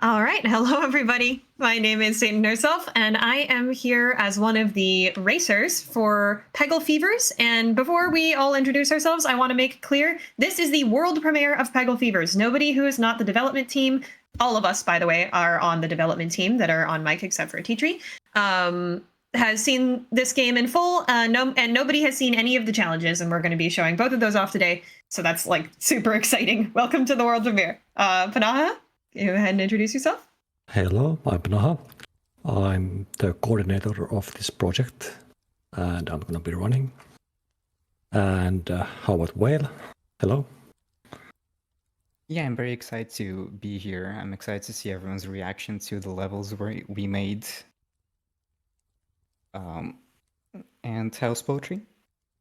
All right. Hello, everybody. My name is SatanHerself, and I am here as one of the racers for Peggle Fevers. And before we all introduce ourselves, I want to make it clear this is the world premiere of Peggle Fevers. Nobody who is not the development team, all of us, by the way, are on the development team that are on mic except for Teetri, has seen this game in full. And nobody has seen any of the challenges, and we're going to be showing both of those off today. So that's like super exciting. Welcome to the world premiere. Pnaha? Go ahead and introduce yourself. Hello, I'm pnaha. I'm the coordinator of this project, and I'm going to be running. And how about Whale? Hello. Yeah, I'm very excited to be here. I'm excited to see everyone's reaction to the levels we made. And house poetry.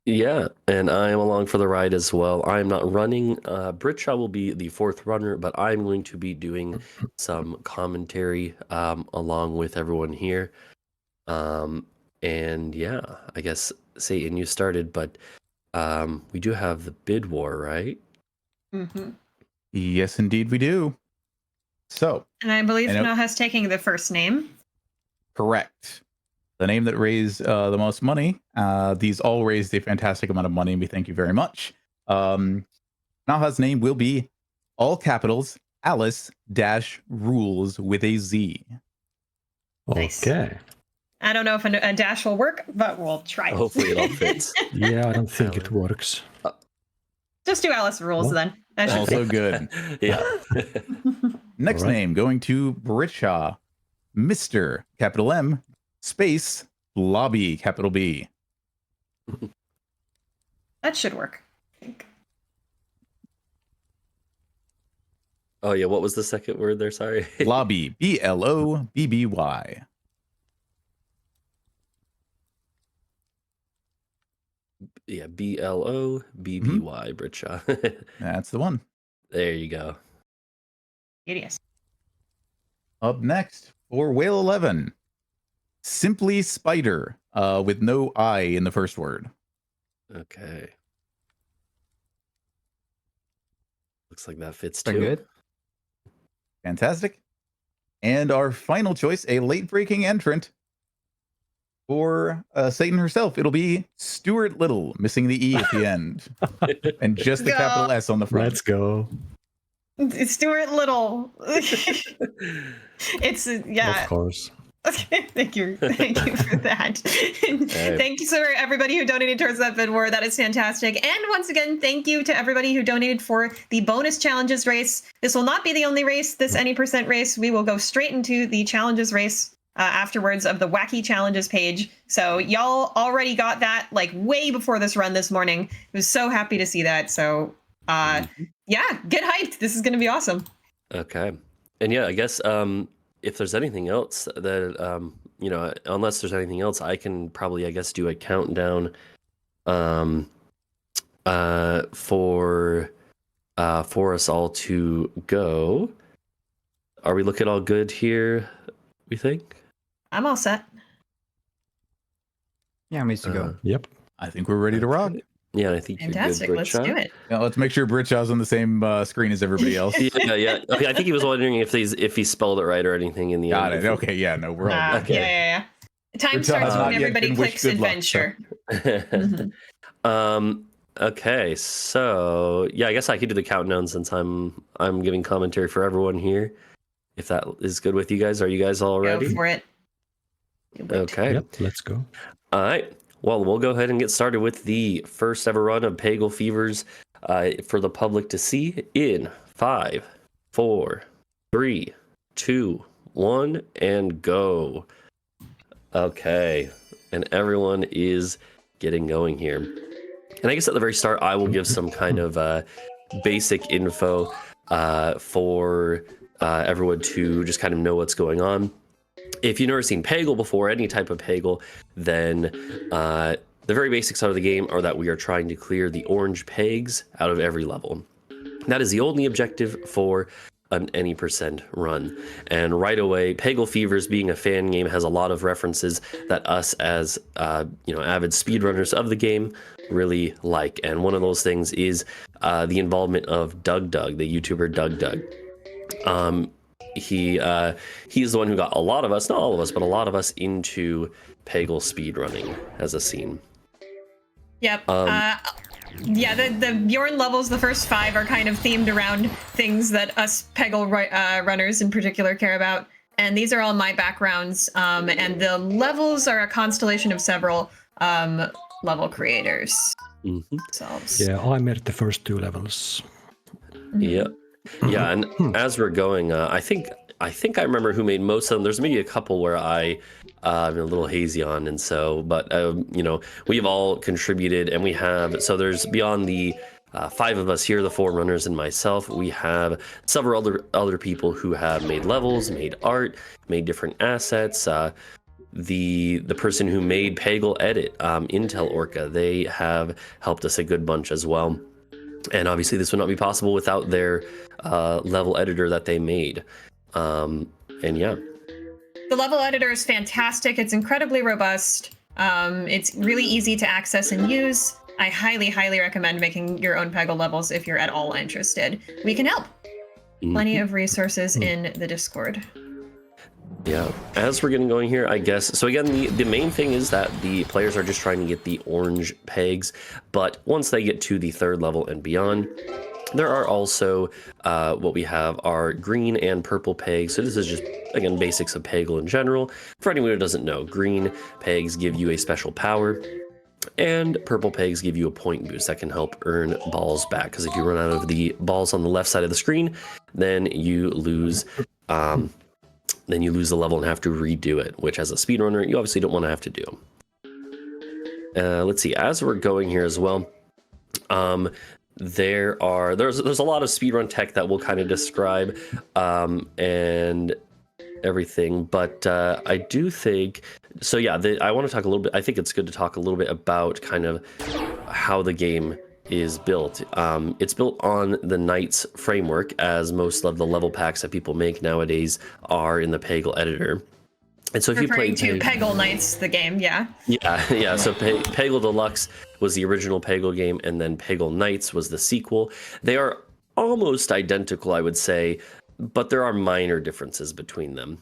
Yeah, and I am along for the ride as well. I'm not running. Britsha will be the fourth runner, but I'm going to be doing some commentary along with everyone here. And yeah, I guess, Satan, you started, but we do have the bid war, right? Mm-hmm. Yes, indeed we do. So, and I believe Pnaha's taking the first name. Correct. The name that raised the most money. These all raised a fantastic amount of money, and we thank you very much. Pnaha's name will be all capitals Alice-Rules with a Z. Nice. Okay. I don't know if a dash will work, but we'll try. Hopefully it all fits. Yeah, I don't think it works. Just do Alice Rules then. Also good. Yeah. Next name going to Britsha. Mr. capital M space Lobby capital B. That should work, I think. Oh yeah, what was the second word there? Sorry. Lobby, B-L-O-B-B-Y. Yeah, B-L-O-B-B-Y, Britsha. That's the one. There you go. Idiots. Up next for WhaleEleven. Simply Spider, with no I in the first word. Okay. Looks like that fits Pretty too. good. Fantastic. And our final choice, a late-breaking entrant for Satan herself. It'll be Stuart Little, missing the E at the end. And just the capital S on the front. Let's go. It's Stuart Little. It's, yeah. Of course. Thank you for that. Thank you for everybody who donated towards that bid war. That is fantastic. And once again, thank you to everybody who donated for the bonus challenges race. This will not be the only race, this any percent race. We will go straight into the challenges race afterwards of the wacky challenges page. So y'all already got that like way before this run this morning. I was so happy to see that. So yeah, get hyped. This is going to be awesome. Okay. And yeah, I guess if there's anything else that, you know, unless there's anything else, I can probably, I guess, do a countdown for us all to go. Are we looking all good here, we think? I'm all set. Yeah, I'm ready to go. Yep. I think we're ready to rock. Yeah, I think Fantastic. you're good, Let's Britsha. do it. Now, let's make sure Britsha's on the same screen as everybody else. Yeah. Okay, I think he was wondering if he spelled it right or anything in the Got end. it. Okay, yeah, no, we're all good. Okay. Yeah. Time Britsha starts has not when yet everybody been wished clicks good luck, so- adventure. Okay, so yeah, I guess I could do the countdown since I'm giving commentary for everyone here. If that is good with you guys, are you guys all ready? Go for it. Do it. Okay. Yep, let's go. All right. Well, we'll go ahead and get started with the first ever run of Peggle Fevers for the public to see in 5, 4, 3, 2, 1, and go. Okay. And everyone is getting going here. And I guess at the very start, I will give some kind of basic info for everyone to just kind of know what's going on. If you've never seen Peggle before, any type of Peggle, then the very basics of the game are that we are trying to clear the orange pegs out of every level. That is the only objective for an any percent run. And right away, Peggle Fevers, being a fan game, has a lot of references that us as avid speedrunners of the game really like. And one of those things is the involvement of Doug, the YouTuber Doug. he's the one who got a lot of us, not all of us, but a lot of us into Peggle speedrunning as a scene. Yep. Yeah, the Bjorn levels, the first 5 are kind of themed around things that us Peggle runners in particular care about. And these are all my backgrounds. And the levels are a constellation of several level creators. Yeah, I made the first 2 levels. Yeah. Yeah, and as we're going, I think I remember who made most of them. There's maybe a couple where I'm a little hazy on, and so, but you know, we've all contributed, and we have. So there's beyond the 5 of us here, the 4 runners and myself. We have several other people who have made levels, made art, made different assets. The person who made Peggle Edit, Intel Orca, they have helped us a good bunch as well. And obviously this would not be possible without their level editor that they made. And yeah. The level editor is fantastic. It's incredibly robust. It's really easy to access and use. I highly, highly recommend making your own Peggle levels if you're at all interested. We can help. Plenty of resources in the Discord. Yeah, as we're getting going here, I guess, so again, the main thing is that the players are just trying to get the orange pegs, but once they get to the 3rd level and beyond, there are also, what we have are green and purple pegs. So this is just, again, basics of Peggle in general. For anyone who doesn't know, green pegs give you a special power, and purple pegs give you a point boost that can help earn balls back, because if you run out of the balls on the left side of the screen, then you lose the level and have to redo it, which as a speedrunner, you obviously don't want to have to do. Let's see, as we're going here as well, there's a lot of speedrun tech that we'll kind of describe and everything, but I do think, so yeah, I want to talk a little bit, I think it's good to talk a little bit about kind of how the game is built. It's built on the Knights framework, as most of the level packs that people make nowadays are in the Peggle editor. And so if you play Peggle Knights, the game, yeah. Yeah. So Peggle Deluxe was the original Peggle game, and then Peggle Knights was the sequel. They are almost identical, I would say, but there are minor differences between them.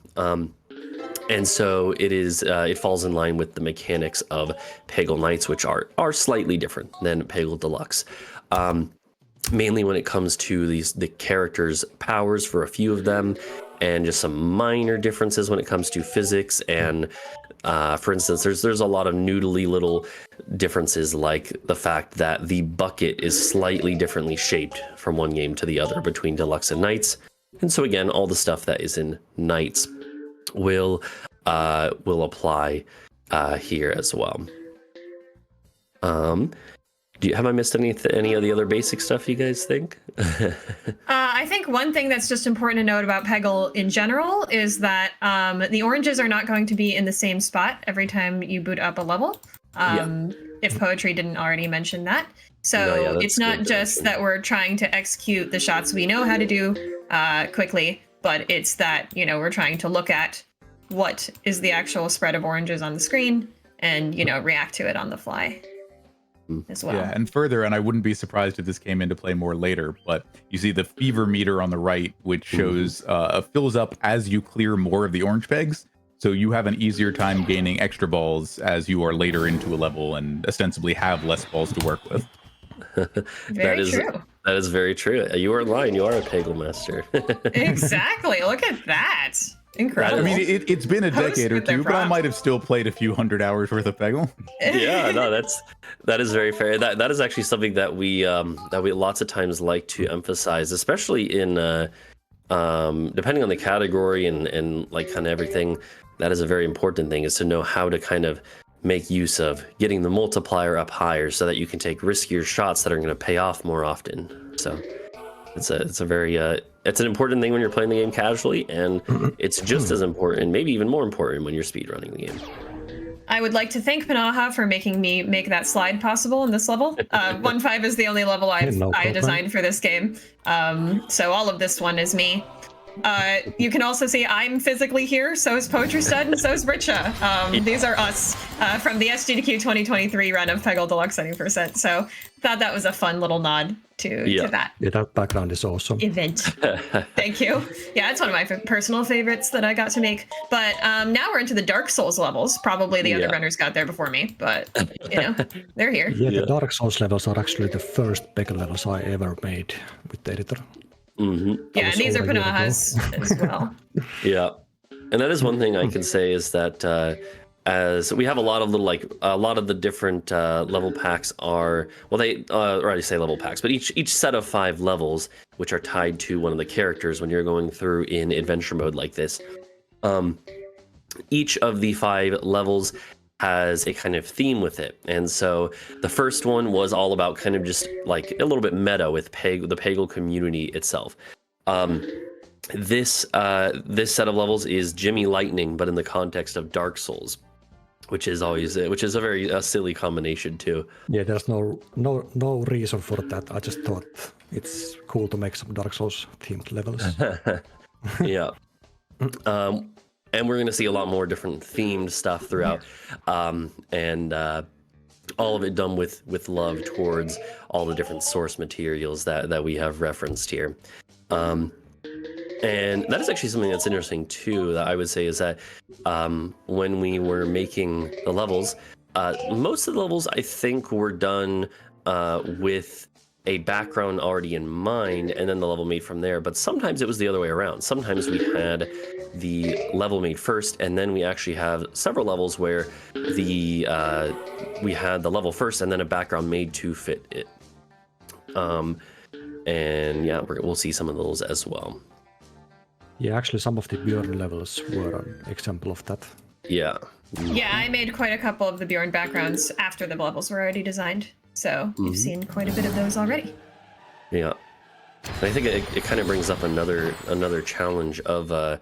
And so it falls in line with the mechanics of Peggle Knights, which are slightly different than Peggle Deluxe. Mainly when it comes to the characters' powers for a few of them, and just some minor differences when it comes to physics. And for instance, there's a lot of noodly little differences, like the fact that the bucket is slightly differently shaped from one game to the other between Deluxe and Knights. And so again, all the stuff that is in Knights will apply here as well. Have I missed any of the other basic stuff you guys think? I think one thing that's just important to note about Peggle in general is that the oranges are not going to be in the same spot every time you boot up a level. If Poetry didn't already mention that. So it's not just that we're trying to execute the shots we know how to do quickly, but it's that, we're trying to look at what is the actual spread of oranges on the screen and, react to it on the fly as well. Yeah, and further, and I wouldn't be surprised if this came into play more later, but you see the fever meter on the right, which shows fills up as you clear more of the orange pegs. So you have an easier time gaining extra balls as you are later into a level and ostensibly have less balls to work with. Very true. That is very true. You are in line. You are a Peggle master. Exactly. Look at that. Incredible. I mean, it's been a decade or two, but I might have still played a few hundred hours worth of Peggle. Yeah, no, that is very fair. That is actually something that we lots of times like to emphasize, especially in depending on the category and like kind of everything. That is a very important thing, is to know how to kind of make use of getting the multiplier up higher so that you can take riskier shots that are going to pay off more often. So it's an important thing when you're playing the game casually, and it's just as important, maybe even more important, when you're speedrunning the game. I would like to thank pnaha for making me make that slide possible in this level. 1.5 is the only level I designed for this game. So all of this one is me. You can also see I'm physically here, so is Poetry Stud, and so is Britsha. These are us from the SGDQ 2023 run of Peggle Deluxe 70%. So thought that was a fun little nod to that Yeah, that background is awesome. event. Thank you. Yeah, it's one of my personal favorites that I got to make. But now we're into the Dark Souls levels. Probably the other runners got there before me, but you know, they're here. Yeah, the Dark Souls levels are actually the first Peggle levels I ever made with the editor. Yeah, and these are pnahas as well. Yeah, and that is one thing I can say is that as we have a lot of little a lot of the different level packs are they already say level packs, but each set of 5 levels which are tied to one of the characters when you're going through in adventure mode like this. Each of the 5 levels has a kind of theme with it, and so the first one was all about kind of just like a little bit meta with the Peggle community itself. This set of levels is Jimmy Lightning, but in the context of Dark Souls, which is a very silly combination too. Yeah, there's no reason for that. I just thought it's cool to make some Dark Souls themed levels. Yeah. And we're going to see a lot more different themed stuff throughout, and all of it done with love towards all the different source materials that we have referenced here. And that is actually something that's interesting too, that I would say is that when we were making the levels, most of the levels I think were done with a background already in mind and then the level made from there, but sometimes it was the other way around. Sometimes we had the level made first, and then we actually have several levels where we had the level first and then a background made to fit it. And yeah, we'll see some of those as well. Yeah, actually some of the Bjorn levels were an example of that. Yeah. Yeah, I made quite a couple of the Bjorn backgrounds after the levels were already designed. So you've seen quite a bit of those already. Yeah. And I think it kind of brings up another challenge of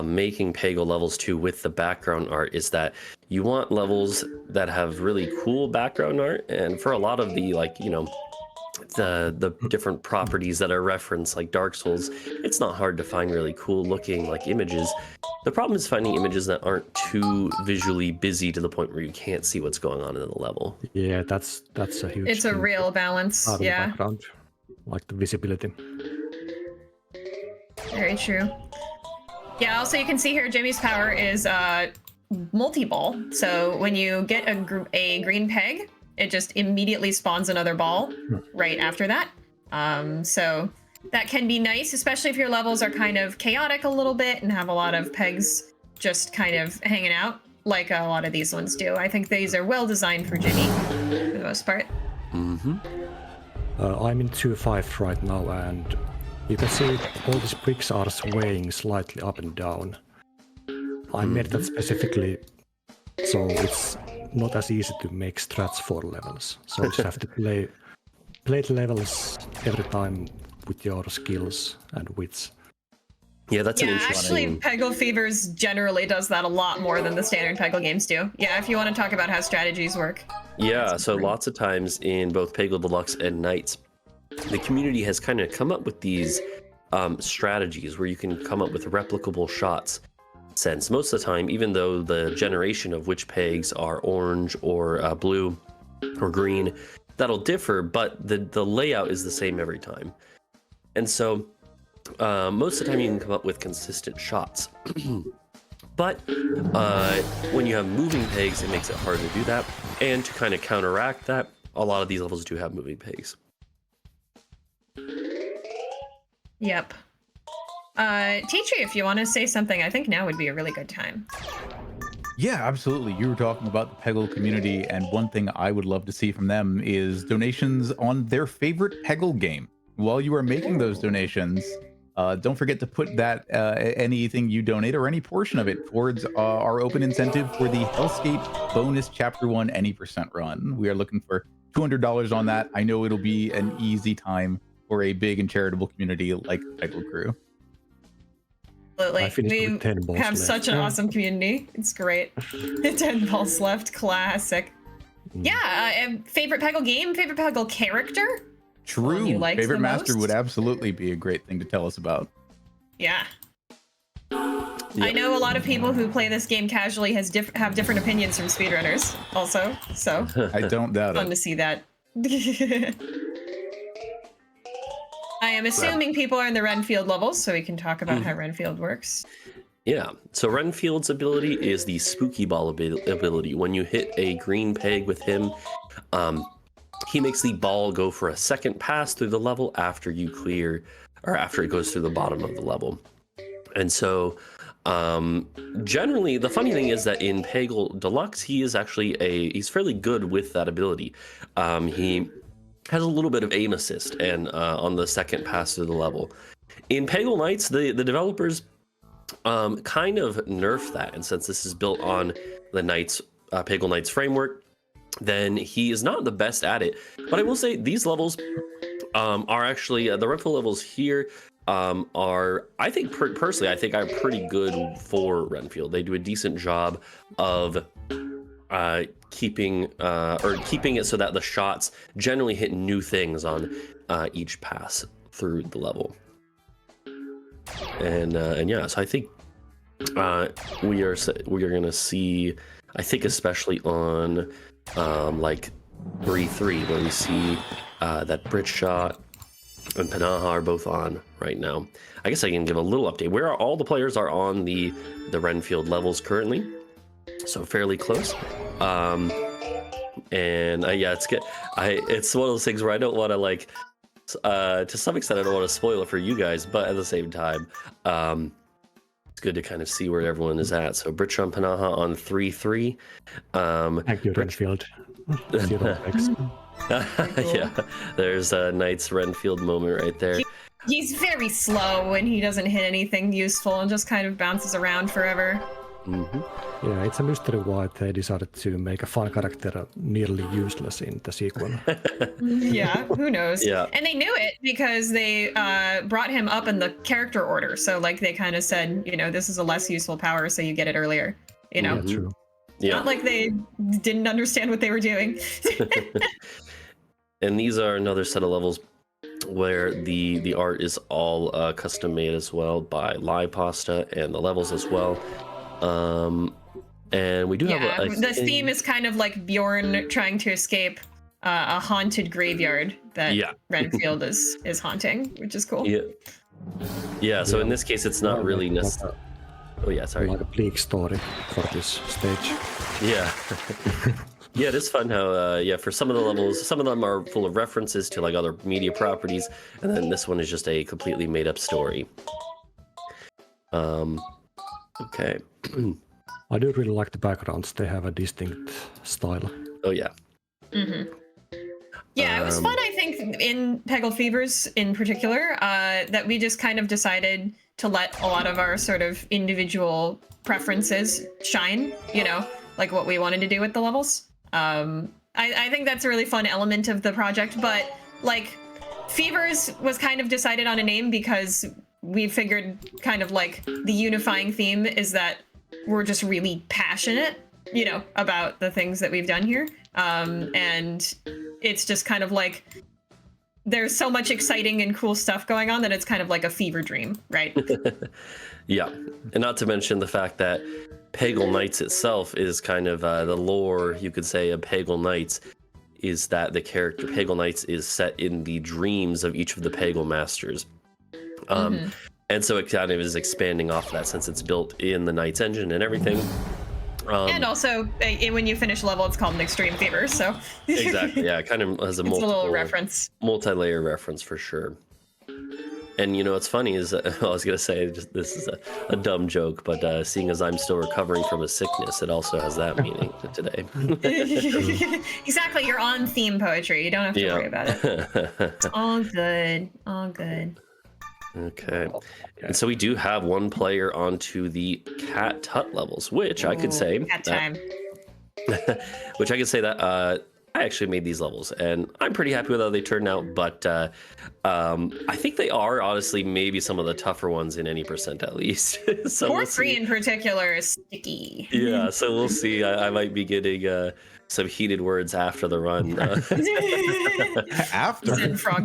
making Peggle levels too with the background art, is that you want levels that have really cool background art, and for a lot of the the different properties that are referenced like Dark Souls, it's not hard to find really cool looking like images. The problem is finding images that aren't too visually busy to the point where you can't see what's going on in the level. Yeah, that's a huge. It's a real balance. Out of Yeah. the background, like the visibility. Very true. Yeah, also you can see here Jimmy's power is multi-ball. So when you get a green peg, it just immediately spawns another ball right after that. So that can be nice, especially if your levels are kind of chaotic a little bit and have a lot of pegs just kind of hanging out, like a lot of these ones do. I think these are well designed for Jimmy, for the most part. I'm in 2.5 right now, and you can see all these bricks are swaying slightly up and down. I made that specifically so it's not as easy to make strats for levels. So you just have to play the levels every time with your skills and wits. Yeah, that's an Yeah, interesting. actually, Peggle Fevers generally does that a lot more than the standard Peggle games do. Yeah, if you want to talk about how strategies work. Yeah, so lots of times in both Peggle Deluxe and Knights, the community has kind of come up with these strategies where you can come up with replicable shots. Since most of the time, even though the generation of which pegs are orange or blue or green, that'll differ, but the layout is the same every time. And so most of the time you can come up with consistent shots. But when you have moving pegs, it makes it hard to do that. And to kind of counteract that, a lot of these levels do have moving pegs. Yep. Teacher, if you want to say something, I think now would be a really good time. Yeah, absolutely. You were talking about the Peggle community, and one thing I would love to see from them is donations on their favorite Peggle game. While you are making those donations, don't forget to put that anything you donate or any portion of it towards our open incentive for the Hellscape bonus Chapter 1 any % run. We are looking for $200 on that. I know it'll be an easy time for a big and charitable community like Peggle Crew. Absolutely. with 10 We balls have left. such an awesome community. It's great. 10 balls left. Classic. Yeah, and favorite Peggle game? Favorite Peggle character? True. you liked Favorite the master most? would absolutely be a great thing to tell us about. Yeah. I know a lot of people who play this game casually have different opinions from speedrunners also, so I don't doubt fun to it. see that. I am assuming people are in the Renfield levels, so we can talk about how Renfield works. Yeah, so Renfield's ability is the spooky ball ability. When you hit a green peg with him, he makes the ball go for a second pass through the level after you clear, or after it goes through the bottom of the level. And so generally, the funny thing is that in Peggle Deluxe, he is actually he's fairly good with that ability. He has a little bit of aim assist and on the second pass through the level. In Peggle Knights, the developers kind of nerfed that, and since this is built on the Peggle Knights framework, then he is not the best at it. But I will say these levels are actually the Renfield levels here are, I think personally, I think are pretty good for Renfield. They do a decent job of keeping it so that the shots generally hit new things on each pass through the level. And yeah, so I think we are gonna see, I think especially on like 3-3 where we see that britsha and pnaha are both on right now. I guess I can give a little update. Where all the players are on the Renfield levels currently, so fairly close. And yeah, it's good. It's one of those things where I don't want to like. To some extent, I don't want to spoil it for you guys, but at the same time, it's good to kind of see where everyone is at. So britsha and pnaha on 3-3. Thank you, Renfield. 0x. Yeah, there's a Knight's Renfield moment right there. He's very slow when he doesn't hit anything useful and just kind of bounces around forever. Mm-hmm. Yeah, it's a mystery why they decided to make a fun character nearly useless in the sequel. Yeah, who knows? Yeah. And they knew it because they brought him up in the character order. So like they kind of said, you know, this is a less useful power, so you get it earlier. You know, Yeah, true. Yeah. Not like they didn't understand what they were doing. And these are another set of levels where the art is all custom made as well by Live Pasta, and the levels as well. And we do have the theme is kind of like Bjorn trying to escape a haunted graveyard that Renfield is haunting, which is cool. Yeah. So in this case, it's not really necessary. Oh yeah, sorry. Like a bleak story for this stage. Yeah. Yeah, it is fun how for some of the levels, some of them are full of references to like other media properties, and then this one is just a completely made up story. Okay. I do really like the backgrounds. They have a distinct style. Oh yeah. Mm-hmm. Yeah, it was fun, I think, in Peggle Fevers in particular, that we just kind of decided to let a lot of our sort of individual preferences shine, you know, like what we wanted to do with the levels. I think that's a really fun element of the project, but like Fevers was kind of decided on a name because we figured kind of like the unifying theme is that we're just really passionate, you know, about the things that we've done here. And it's just kind of like there's so much exciting and cool stuff going on that it's kind of like a fever dream, right? Yeah, and not to mention the fact that Peggle Knights itself is kind of the lore, you could say, of Peggle Knights is that the character Peggle Knights is set in the dreams of each of the Peggle masters. And so it kind of is expanding off that since it's built in the Knights engine and everything. And also, when you finish a level, it's called an Extreme Fever, so... Exactly, yeah, it kind of has a little reference. Multi-layer reference for sure. And you know what's funny is, I was going to say, this is a dumb joke, but seeing as I'm still recovering from a sickness, it also has that meaning today. Exactly, you're on theme poetry. You don't have to worry about it. It's all good, all good. Okay. And so we do have one player onto the Cat Tut levels, which I could say... Cat time. Which I could say that I actually made these levels, and I'm pretty happy with how they turned out, but I think they are, honestly, maybe some of the tougher ones in any percent, at least. So 4-3 in particular is sticky. Yeah, so we'll see. I might be getting some heated words after the run. After?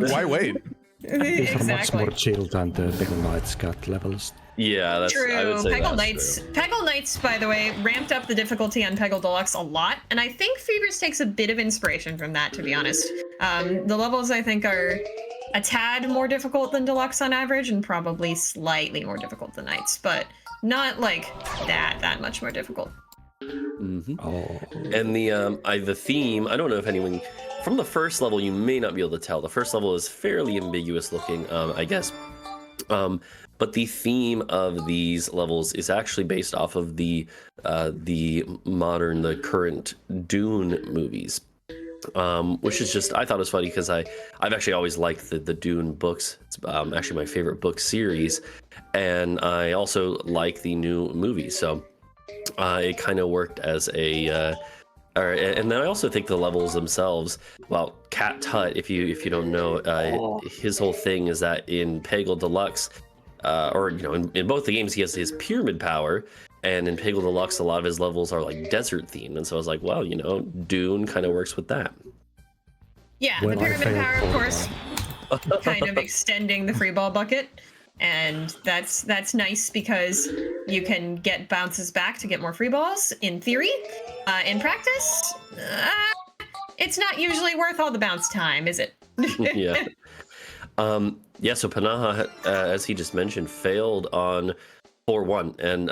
Why wait? These are much more Exactly. chill than the Peggle Knights cat levels. Yeah, that's True. I would say Peggle that's Knights. true. Peggle Knights, by the way, ramped up the difficulty on Peggle Deluxe a lot, and I think Fevers takes a bit of inspiration from that. To be honest, the levels I think are a tad more difficult than Deluxe on average, and probably slightly more difficult than Knights, but not like that much more difficult. Mm-hmm. Oh. And the theme, I don't know if anyone from the first level, you may not be able to tell. The first level is fairly ambiguous looking, I guess. But the theme of these levels is actually based off of the current Dune movies, which is just, I thought it was funny because I've actually always liked the Dune books. It's actually my favorite book series, and I also like the new movie, so it kind of worked as a. And then I also think the levels themselves. Well, Cat Tut, if you don't know, his whole thing is that in Peggle Deluxe, or in both the games, he has his pyramid power, and in Peggle Deluxe, a lot of his levels are like desert themed, and so I was like, well, Dune kind of works with that. Yeah, Well, the I pyramid failed power, all of the course, kind of extending the free ball bucket, and that's nice because you can get bounces back to get more free balls. In theory, in practice, it's not usually worth all the bounce time, is it? Yeah. Yeah, so pnaha, as he just mentioned, failed on 4-1, and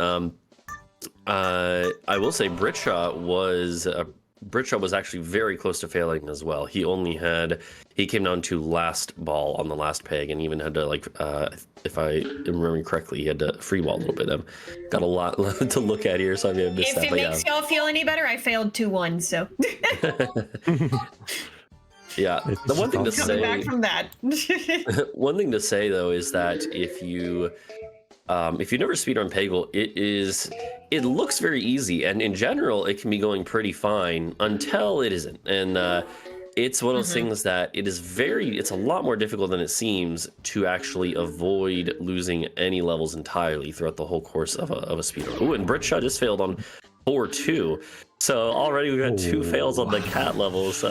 I will say britsha was actually very close to failing as well. He came down to last ball on the last peg, and even had to if I am remembering correctly, he had to free ball a little bit. I've got a lot to look at here, so I may have missed If that. it makes y'all feel any better, I failed 2-1, so Yeah, It's the one thing to tough. coming say. back from that. One thing to say though is that if you never speedrun Peggle, it looks very easy, and in general it can be going pretty fine until it isn't. And it's one of those things that it's a lot more difficult than it seems to actually avoid losing any levels entirely throughout the whole course of a speedrun. Ooh, and britsha just failed on 4-2, so already we've had 2 fails on the cat levels.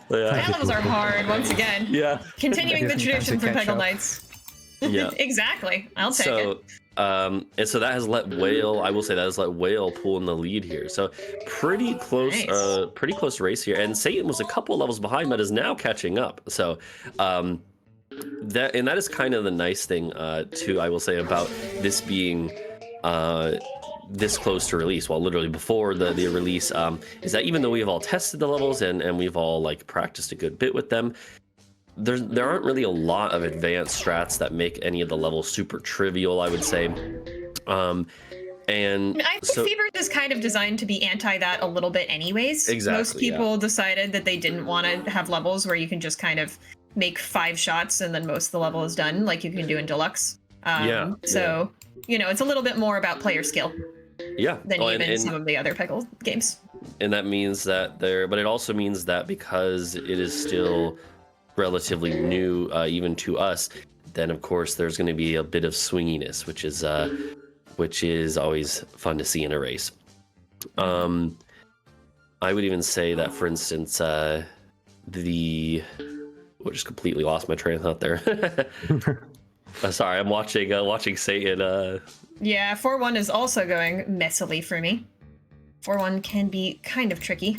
Yeah. Cat levels are hard once again. Yeah. Continuing the Gives me time tradition to from catch Peggle up. Knights. Yeah. Exactly. I'll take it. And so that has let Whale pull in the lead here. So pretty close, Nice. pretty close race here. And Satan was a couple levels behind, but is now catching up. So that is kind of the nice thing too, I will say, about this being this close to release, well, literally before the release, is that even though we've all tested the levels and we've all practiced a good bit with them, there aren't really a lot of advanced strats that make any of the levels super trivial, I would say. And I think Fevers is kind of designed to be anti that a little bit anyways. Exactly, Most people decided that they didn't want to have levels where you can just kind of make 5 shots and then most of the level is done, like you can do in Deluxe. So, it's a little bit more about player skill than even some of the other Peggle games. And that means that but it also means that because it is still relatively new, even to us, then of course there's going to be a bit of swinginess, which is always fun to see in a race. I would even say that, for instance, just completely lost my train of thought there. Sorry, I'm watching Satan. Yeah, 4-1 is also going messily for me. 4-1 can be kind of tricky.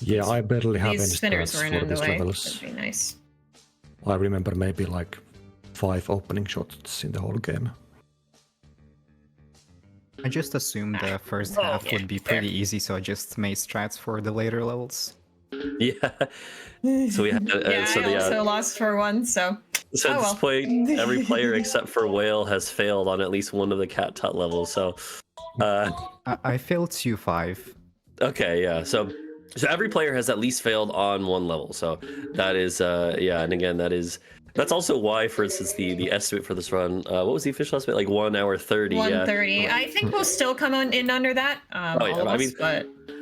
Yeah, I barely have any These spinners stats weren't for in the these way. levels. That'd be nice. I remember maybe 5 opening shots in the whole game. I just assumed the first half would be pretty easy, so I just made strats for the later levels. Yeah. So we had. I also lost 4-1, so. So at this point, every player except for Whale has failed on at least one of the Cat Tut levels. So, I failed 2-5. okay, yeah. So every player has at least failed on one level. So that is, and again, that's also why, for instance, the estimate for this run, what was the official estimate? 1 hour 30. 1:30. Yeah. I think we'll still come in under that.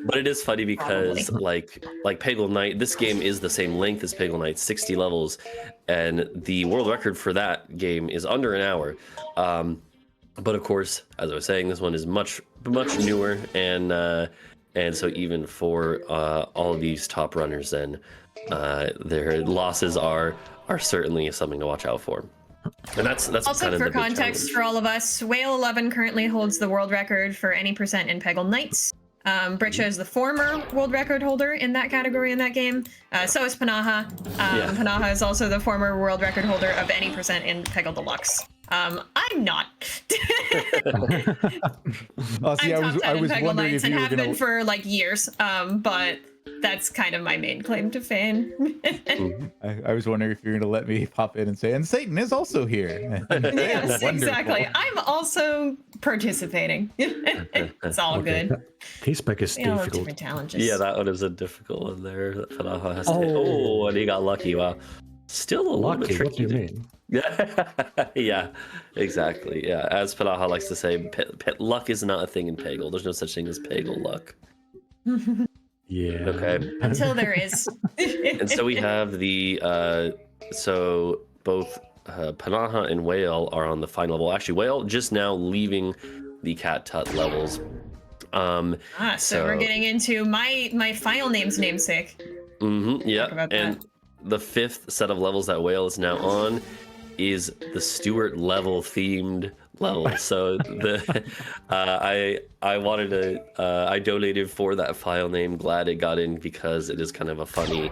But it is funny because like Peggle Knight, this game is the same length as Peggle Knight, 60 levels, and the world record for that game is under an hour. But of course, as I was saying, this one is much newer, and so even for all of these top runners, then their losses are certainly something to watch out for. And that's Also, kind of for the big context challenge. for all of us, WhaleEleven currently holds the world record for any percent in Peggle Knights. Britsha is the former world record holder in that category in that game. So is pnaha. Yeah. Pnaha is also the former world record holder of any percent in Peggle Deluxe. I'm not. Oh, see, I'm top 10 I in was Peggle wondering Knights if and you were have gonna. been for like years. But that's kind of my main claim to fame. Mhm. I was wondering if you're gonna let me pop in and say, and Satan is also here. Yes, Wonderful. exactly. I'm also participating. It's all Okay. good. His spec is We all have difficult. different challenges. Yeah, that one is a difficult one there. That pnaha has to. Oh. Oh, and he got lucky. Wow. Still a little bit Lucky, tricky. what do you mean? Yeah, yeah, exactly. Yeah, as pnaha likes to say, luck is not a thing in Peggle. There's no such thing as Peggle luck. Yeah. Okay. Until there is. And so we have the so both pnaha and whale are on the final level. Actually, whale just now leaving the cat tut levels. So we're getting into my final name's namesake. Yeah, about that. and the fifth set of levels that whale is now on is the Stuart level themed level. So the I wanted to I donated for that file name. Glad it got in because it is kind of a funny.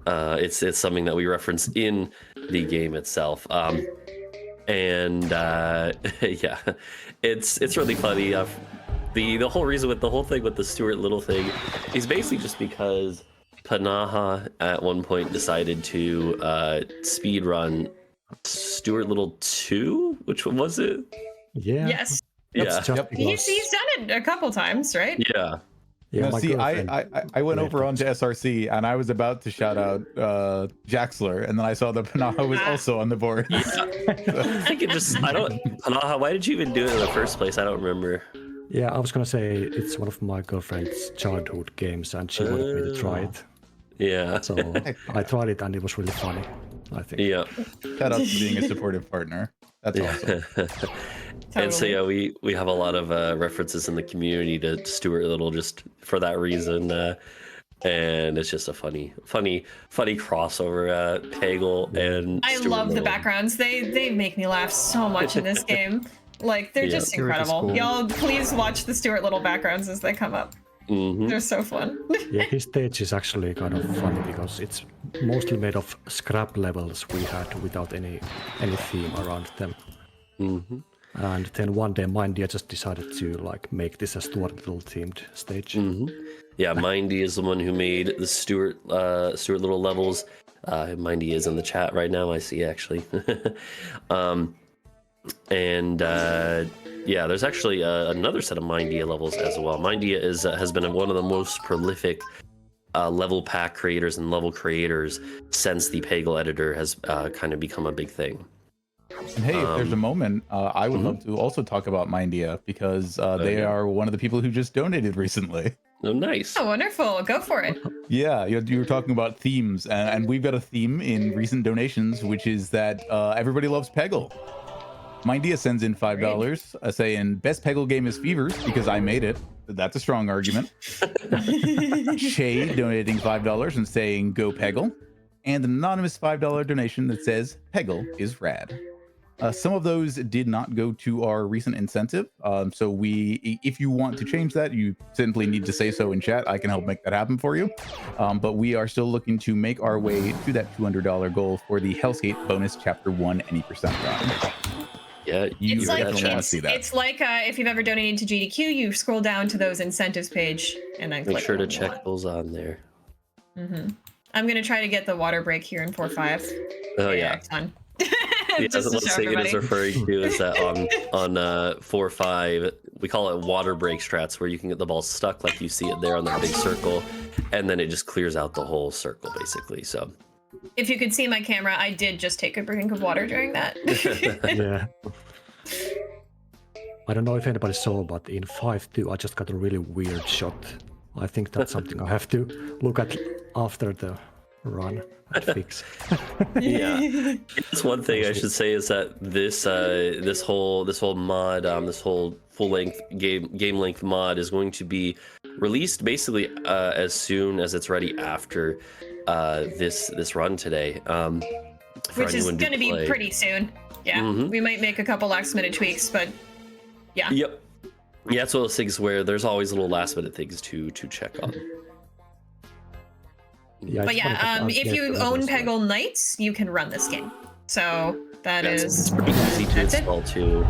It's something that we reference in the game itself. And yeah, it's really funny. The whole reason with the whole thing with the Stuart Little thing is basically just because pnaha at one point decided to speed run Stuart Little 2. Which one was it? Yeah. Yes. Yeah. That's just Yep. because- He's done it a couple times, right? Yeah. Yeah, Now, my see, girlfriend I went played over that. onto SRC and I was about to shout out Jaxler, and then I saw that pnaha was also on the board. I think it just I don't pnaha. Why did you even do it in the first place? I don't remember. Yeah, I was gonna say it's one of my girlfriend's childhood games, and she wanted me to try it. Yeah. So I tried it, and it was really funny. I think. Yeah. Shout out to being a supportive partner. That's awesome. And so Totally. yeah, we have a lot of references in the community to Stuart Little just for that reason, and it's just a funny crossover. Peggle and I Stuart love the Little. backgrounds. They make me laugh so much in this game. Like they're Yeah. just Stuart is incredible. cool. Y'all please watch the Stuart Little backgrounds as they come up. Mhm. They're so fun. Yeah, his stage is actually kind of funny because it's mostly made of scrap levels we had without any theme around them. Mhm. And then one day Mindia just decided to like make this a Stuart Little themed stage. Mhm. Yeah, Mindy is the one who made the Stuart Little levels. Mindy is in the chat right now. I see actually. And yeah, there's actually another set of Mindia levels as well. Mindia has been one of the most prolific level pack creators and level creators since the Peggle editor has kind of become a big thing. And hey, if there's a moment, I would love to also talk about Mindia because they yeah. are one of the people who just donated recently. Oh, nice. Oh, wonderful. Go for it. Yeah, you were talking about themes, and we've got a theme in recent donations, which is that everybody loves Peggle. Mindia sends in $5, saying best Peggle game is Fevers because I made it. That's a strong argument. Shay donating $5 and saying go Peggle, and an anonymous $5 donation that says Peggle is rad. Some of those did not go to our recent incentive, so if you want to change that, you simply need to say so in chat. I can help make that happen for you. But we are still looking to make our way to that $200 goal for the Hell's Gate bonus Chapter 1 any percent run. Yeah, It's like definitely wanna see that. it's like if you've ever donated to GDQ, you scroll down to those incentives page and then make click sure to on the check one. those on there. I'm gonna try to get the water break here in 4.5. Oh yeah. Ton. Yeah, Just to what show Satan is everybody. referring to is that on 4.5, we call it water break strats, where you can get the ball stuck like you see it there on that big circle, and then it just clears out the whole circle basically. So If you could see my camera, I did just take a drink of water during that. Yeah. I don't know if anybody saw, but in 5.2 I just got a really weird shot. I think that's something I have to look at after the run and fix. yeah, it's one thing I should say is that this whole mod, this whole full length game length mod is going to be released basically as soon as it's ready after this run today. For Which is anyone going to be play. pretty soon. Yeah, Mhm. we might make a couple last minute tweaks, but yeah. Yep. Yeah, it's one of those things where there's always little last minute things to check on. Yeah, But it's funny that yeah, I've if made you the own levels, like- Peggle Knights, you can run this game. So that Yeah, is it's pretty easy to that's it. install too.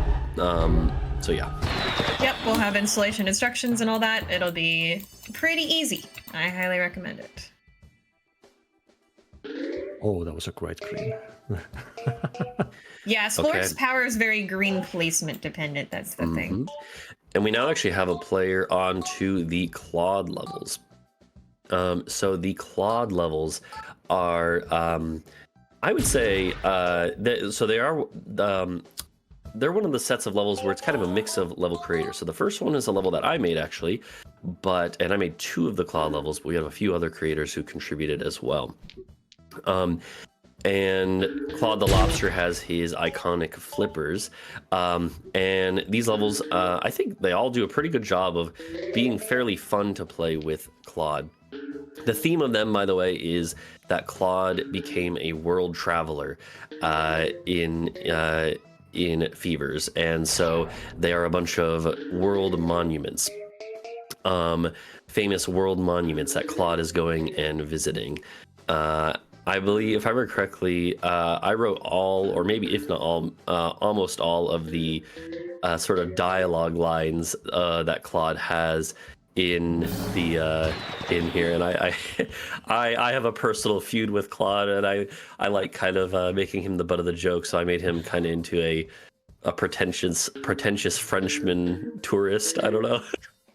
So yeah. Yep, we'll have installation instructions and all that. It'll be pretty easy. I highly recommend it. Oh, that was a great green. Yeah, Splork's Okay. power is very green placement dependent. That's the thing. Mhm. And we now actually have a player on to the Claude levels. So the Claude levels are, I would say, so they are, they're one of the sets of levels where it's kind of a mix of level creators. So the first one is a level that I made actually, and I made 2 of the Claude levels, but we have a few other creators who contributed as well. And Claude the Lobster has his iconic flippers. And these levels, I think they all do a pretty good job of being fairly fun to play with Claude. The theme of them, by the way, is that Claude became a world traveler in Fevers. And so they are a bunch of world monuments. Famous world monuments that Claude is going and visiting. I believe, if I remember correctly, I wrote all, or maybe if not all, almost all of the sort of dialogue lines that Claude has in here, and I have a personal feud with Claude, and I like kind of making him the butt of the joke, so I made him kind of into a pretentious Frenchman tourist. I don't know.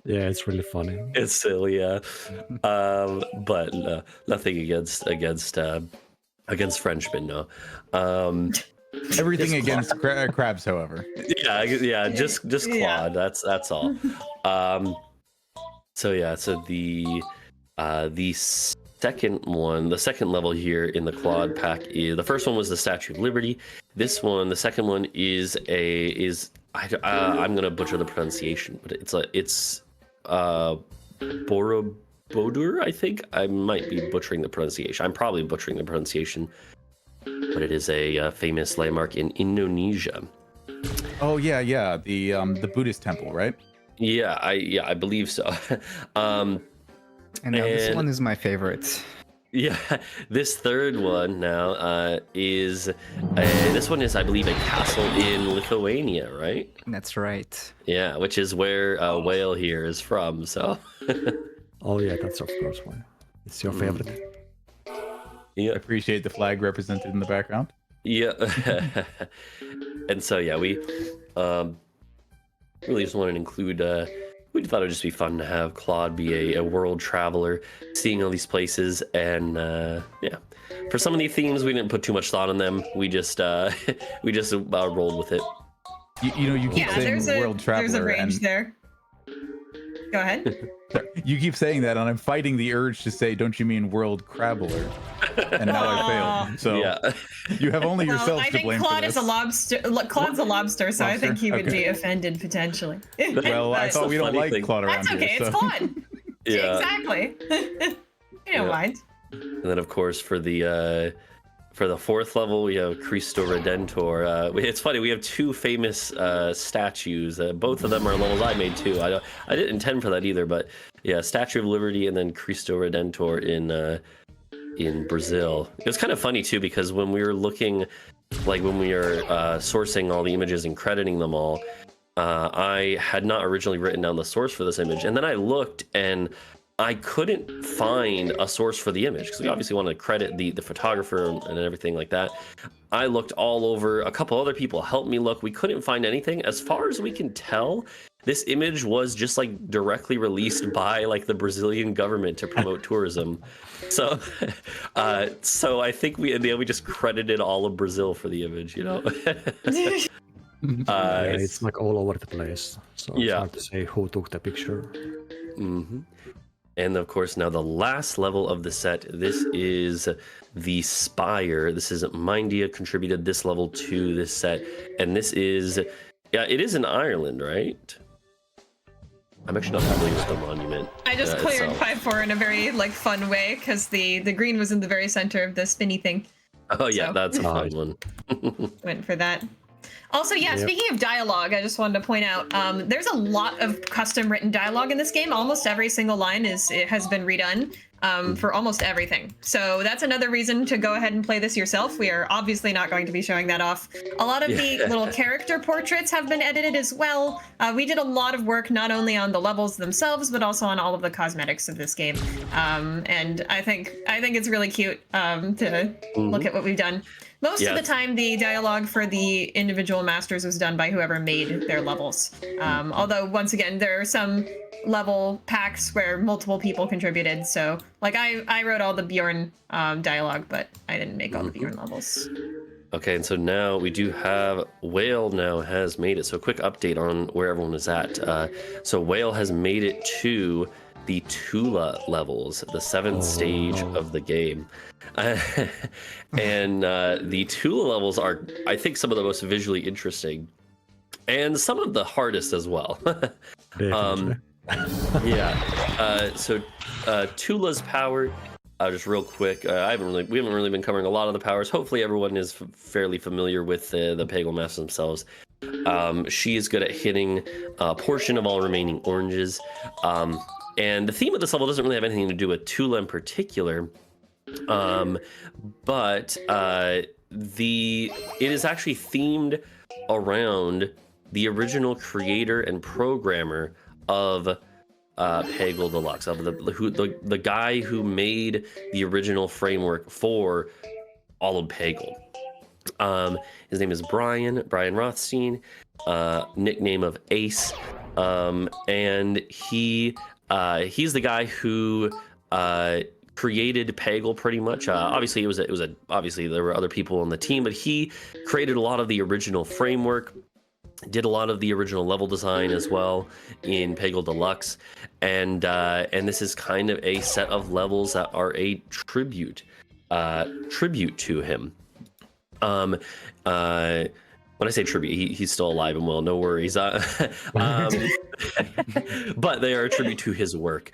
Yeah, it's really funny. It's silly, yeah. But nothing against Frenchmen, no. Everything Just against crabs, however. Yeah, just Yeah. Claude. That's all. So the second one, the second level here in the Claude pack is, the first one was the Statue of Liberty. This one, the second one is I'm gonna butcher the pronunciation, but it's Borobudur, I think. I might be butchering the pronunciation. I'm probably butchering the pronunciation, but it is a famous landmark in Indonesia. Oh yeah, the Buddhist temple, right? Yeah, I believe so. And now this And- one is my favorite. Yeah, this third one now is this one is, I believe, a castle in Lithuania, right? That's right. Yeah, which is where Whale here is from. So Oh yeah, that's of course one. It's your favorite. yeah, Appreciate the flag represented in the background. yeah. And so yeah, we really just wanted to include. We thought it'd just be fun to have Claude be a world traveler, seeing all these places, and yeah. For some of these themes, we didn't put too much thought on them. We just rolled with it. You keep Yeah, saying there's world a traveler, range and there. Go ahead. you keep saying that, and I'm fighting the urge to say, "Don't you mean world crabbler?" And now I failed. So Yeah. you have only Well, yourself I to think blame Claude for is this. a lobster. Claude's a lobster, so I think Lobster? he would Okay. be offended potentially. Well, I But thought we don't funny like thing. Claude around that's okay. here. It's so. Claude. Yeah. Exactly. You don't Yeah. mind. And then, of course, for the fourth level, we have Cristo Redentor. It's funny, we have 2 famous statues. Both of them are levels I made too. I didn't intend for that either, but yeah, Statue of Liberty and then Cristo Redentor in Brazil. It was kind of funny too, because when we were looking, like when we were sourcing all the images and crediting them all, I had not originally written down the source for this image, and then I looked and I couldn't find a source for the image because we obviously want to credit the photographer and everything like that. I looked all over. A couple other people helped me look. We couldn't find anything. As far as we can tell, this image was just like directly released by like the Brazilian government to promote tourism. So, so I think we in the end we just credited all of Brazil for the image. You know. Yeah, it's like all over the place. So it's Yeah. hard to say who took the picture. Mm-hmm. And of course, now the last level of the set, this is the Spire. This is Mindia contributed this level to this set. And this is, yeah, it is in Ireland, right? I'm actually not familiar with the monument. I just cleared 5-4 in a very like fun way because the green was in the very center of the spinny thing. Oh yeah, So- that's a fun one. Went for that. Also, yeah, speaking of dialogue, I just wanted to point out there's a lot of custom written dialogue in this game. Almost every single line has been redone for almost everything. So that's another reason to go ahead and play this yourself. We are obviously not going to be showing that off. A lot of the little character portraits have been edited as well. We did a lot of work not only on the levels themselves, but also on all of the cosmetics of this game. And I think it's really cute to look at what we've done. Most of the time, the dialogue for the individual masters was done by whoever made their levels. Although, once again, there are some level packs where multiple people contributed. So, like, I wrote all the Bjorn dialogue, but I didn't make all the Bjorn levels. Okay, and so now we do have Whale now has made it. So, a quick update on where everyone is at. So, Whale has made it to the Tula levels, the 7th stage of the game. And the Tula levels are, I think, some of the most visually interesting and some of the hardest as well. So Tula's power, just real quick, we haven't really been covering a lot of the powers. Hopefully everyone is fairly familiar with the Peggle Masters themselves. She is good at hitting a portion of all remaining oranges. And the theme of this level doesn't really have anything to do with Tula in particular. But it is actually themed around the original creator and programmer of Peggle Deluxe, of the guy who made the original framework for all of Peggle. His name is Brian Rothstein, nickname of Ace, and he's the guy who created Peggle pretty much. Obviously, obviously there were other people on the team, but he created a lot of the original framework, did a lot of the original level design as well in Peggle Deluxe, and this is kind of a set of levels that are a tribute to him. When I say tribute, he's still alive and well, no worries. But they are a tribute to his work.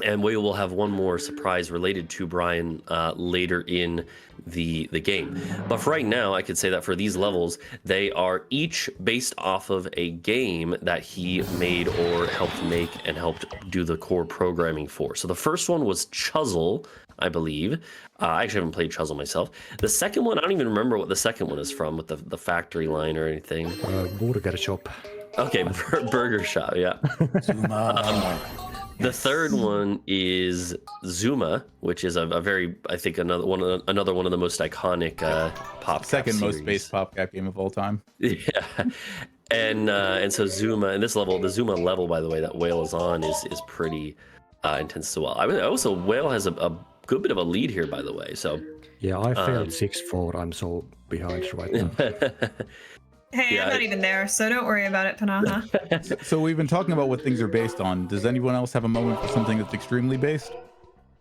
And we will have one more surprise related to Brian later in the game. But for right now, I could say that for these levels, they are each based off of a game that he made or helped make and helped do the core programming for. So the first one was Chuzzle, I believe. I actually haven't played Chuzzle myself. The second one, I don't even remember what the second one is from with the factory line or anything. Burger shop. Okay, burger shop, yeah. The third one is Zuma, which is a very, I think, another one of the most iconic pop. Second most based PopCap game of all time. Yeah, and so Zuma, and this level, the Zuma level, by the way, that Whale is on is pretty intense as well. Also, Whale has a good bit of a lead here, by the way. So yeah, I failed 6-4. I'm so behind right now. Hey, I'm not even there, so don't worry about it, pnaha. So we've been talking about what things are based on. Does anyone else have a moment for something that's extremely based?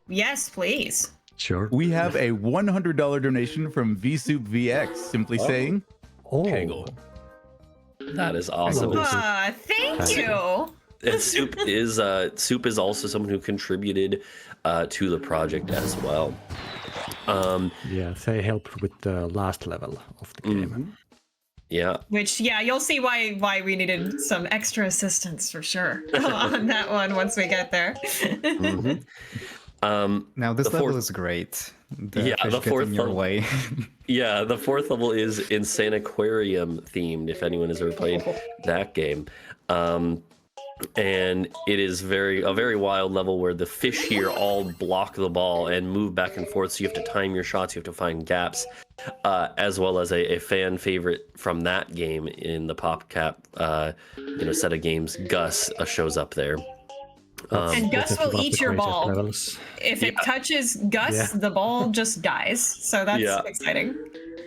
Yes, please. Sure. We have a $100 donation from VSoupVX, simply saying, Peggle. That is awesome. Thank you. And Soup is also someone who contributed to the project as well. Yeah, they helped with the last level of the game. Yeah. Which, yeah, you'll see why we needed some extra assistance for sure on that one once we get there. Now this level is great. The fourth your way. Yeah, the fourth level is Insane Aquarium themed. If anyone has ever played that game, and it is a very wild level where the fish here all block the ball and move back and forth. So you have to time your shots. You have to find gaps. As well as a fan favorite from that game in the PopCap set of games, Gus shows up there. And Gus will eat your ball. If it touches Gus, the ball just dies. So that's exciting.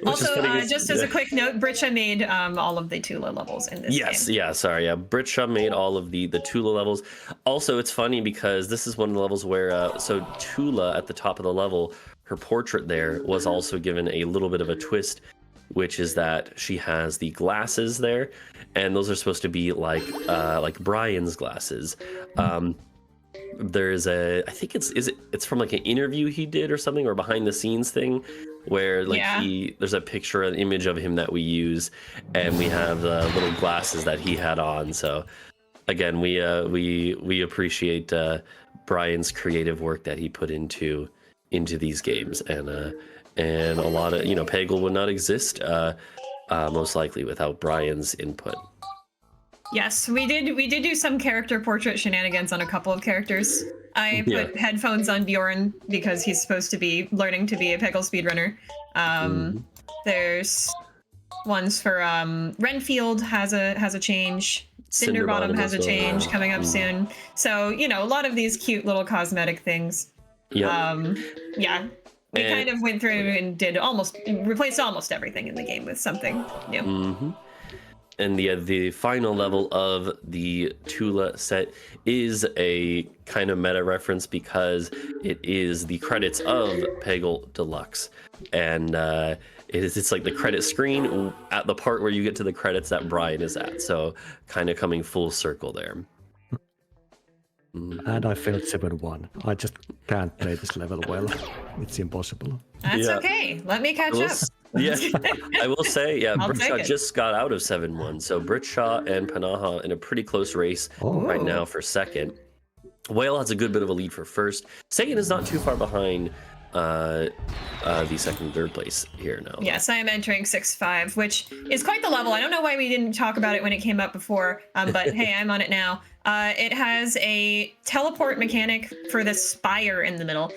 Also, just as a quick note, britsha made all of the Tula levels in this game. Britsha made all of the Tula levels. Also, it's funny because this is one of the levels where so Tula at the top of the level, her portrait there was also given a little bit of a twist, which is that she has the glasses there, and those are supposed to be like Brian's glasses. there's I think it's from like an interview he did or something, or behind the scenes thing, where like there's a picture, an image of him that we use, and we have the little glasses that he had on. So again, we appreciate Brian's creative work that he put into these games, and a lot of, Peggle would not exist most likely without Brian's input. Yes, we did do some character portrait shenanigans on a couple of characters. I put headphones on Bjorn because he's supposed to be learning to be a Peggle speedrunner. There's ones for Renfield has a change. Cinderbottom has a change coming up soon. So, a lot of these cute little cosmetic things. Yeah. We kind of went through and replaced almost everything in the game with something new. And the final level of the Tula set is a kind of meta reference because it is the credits of Peggle Deluxe, and it's like the credit screen at the part where you get to the credits that Brian is at. So kind of coming full circle there. And I failed 7-1. I just can't play this level well. It's impossible. That's okay. Let me catch up. Yeah, I will say, I'll britsha just got out of 7-1. So britsha and pnaha in a pretty close race right now for second. Whale has a good bit of a lead for first. Satan is not too far behind the second and third place here now. Yes, I am entering 6-5, which is quite the level. I don't know why we didn't talk about it when it came up before, but hey, I'm on it now. It has a teleport mechanic for the spire in the middle,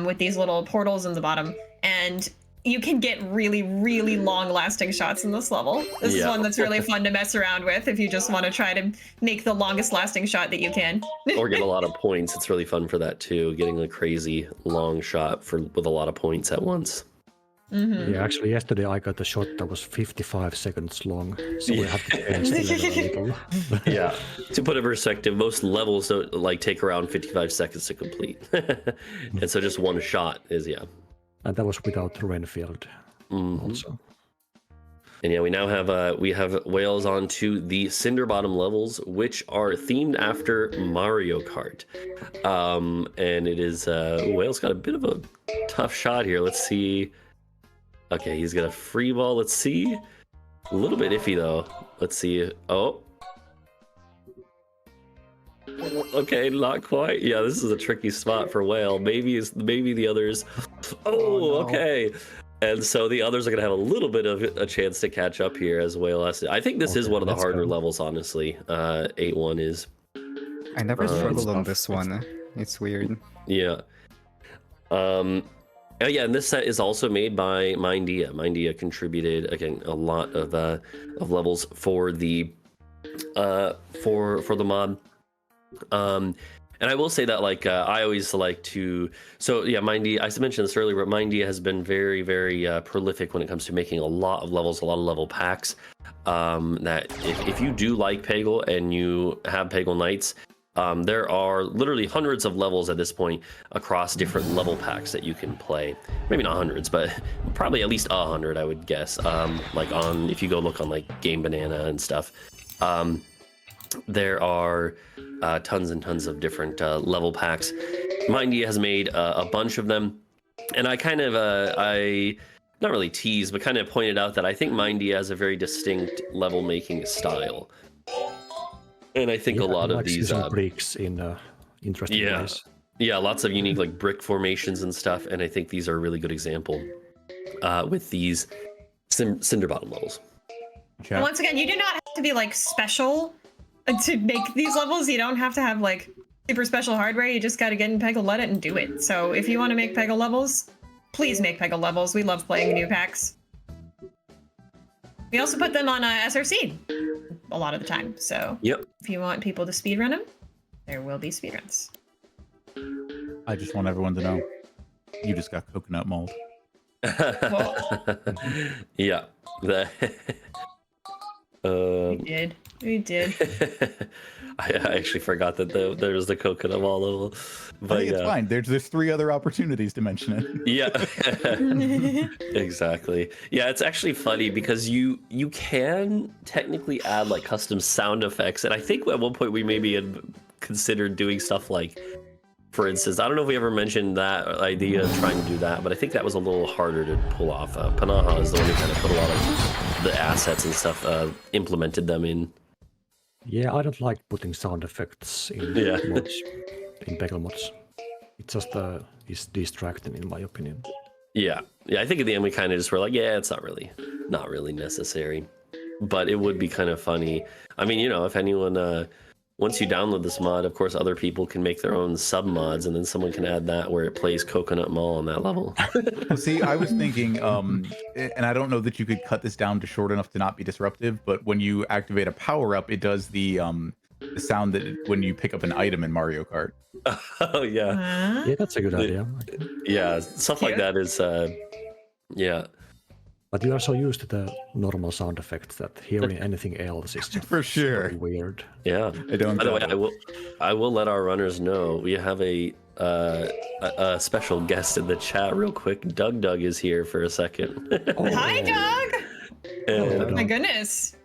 with these little portals in the bottom, and you can get really, really long-lasting shots in this level. This is one that's really fun to mess around with if you just want to try to make the longest-lasting shot that you can. Or get a lot of points. It's really fun for that too, getting a crazy long shot with a lot of points at once. Yeah, actually, yesterday I got a shot that was 55 seconds long, so we have to change the level a little. Yeah, to put it in perspective, most levels don't take around 55 seconds to complete, and so just one shot is And that was without Renfield also. And we now have we have Whales on to the Cinderbottom levels, which are themed after Mario Kart. And it is Whales got a bit of a tough shot here. Let's see. Okay, he's got a free ball. Let's see. A little bit iffy though. Let's see. Oh. Okay, not quite. Yeah, this is a tricky spot for Whale. Maybe the others. Oh, okay. And so the others are gonna have a little bit of a chance to catch up here as Whale has to. I think this is one of the harder levels, honestly. 8-1 is. I never struggled on this one. It's weird. Yeah. And this set is also made by Mindia. Mindia contributed again a lot of levels for the mod. And I will say that I always like to. So yeah, Mindia. I mentioned this earlier, but Mindia has been very, very prolific when it comes to making a lot of levels, a lot of level packs. That if you do like Peggle and you have Peggle Knights. There are literally hundreds of levels at this point across different level packs that you can play. Maybe not hundreds, but probably at least 100, I would guess. If you go look on Game Banana and stuff, there are tons and tons of different level packs. Mindia has made a bunch of them, and I kind of I not really teased, but kind of pointed out that I think Mindia has a very distinct level making style. And I think a lot of these bricks in interesting ways. Yeah, lots of unique brick formations and stuff. And I think these are a really good example with these Cinderbottom levels. And once again, you do not have to be special to make these levels. You don't have to have super special hardware. You just got to get in Peggle, let it, and do it. So if you want to make Peggle levels, please make Peggle levels. We love playing new packs. We also put them on SRC a lot of the time. So if you want people to speedrun them, there will be speedruns. I just want everyone to know you just got coconut mold. Yeah. We did. I actually forgot that there was the coconut wall level. But I think it's fine. There's 3 other opportunities to mention it. Yeah. Exactly. Yeah, it's actually funny because you can technically add custom sound effects, and I think at one point we maybe had considered doing stuff like for instance. I don't know if we ever mentioned that idea of trying to do that, but I think that was a little harder to pull off. Pnaha is the one who kind of put a lot of the assets and stuff, implemented them in. Yeah, I don't like putting sound effects in mods, in Peggle mods. It just is distracting, in my opinion. Yeah, I think at the end we kind of just were like, yeah, it's not really necessary, but it would be kind of funny. I mean, if anyone, once you download this mod, of course, other people can make their own sub mods, and then someone can add that where it plays Coconut Mall on that level. See, I was thinking, and I don't know that you could cut this down to short enough to not be disruptive, but when you activate a power up, it does the sound that when you pick up an item in Mario Kart. Oh yeah, yeah, that's a good idea. Yeah, stuff like that is, yeah. But we are so used to the normal sound effects that hearing anything else is just For sure. so weird. Yeah. I don't. By the way, I will let our runners know we have a special guest in the chat real quick. Doug is here for a second. Hi, Doug. And- My goodness.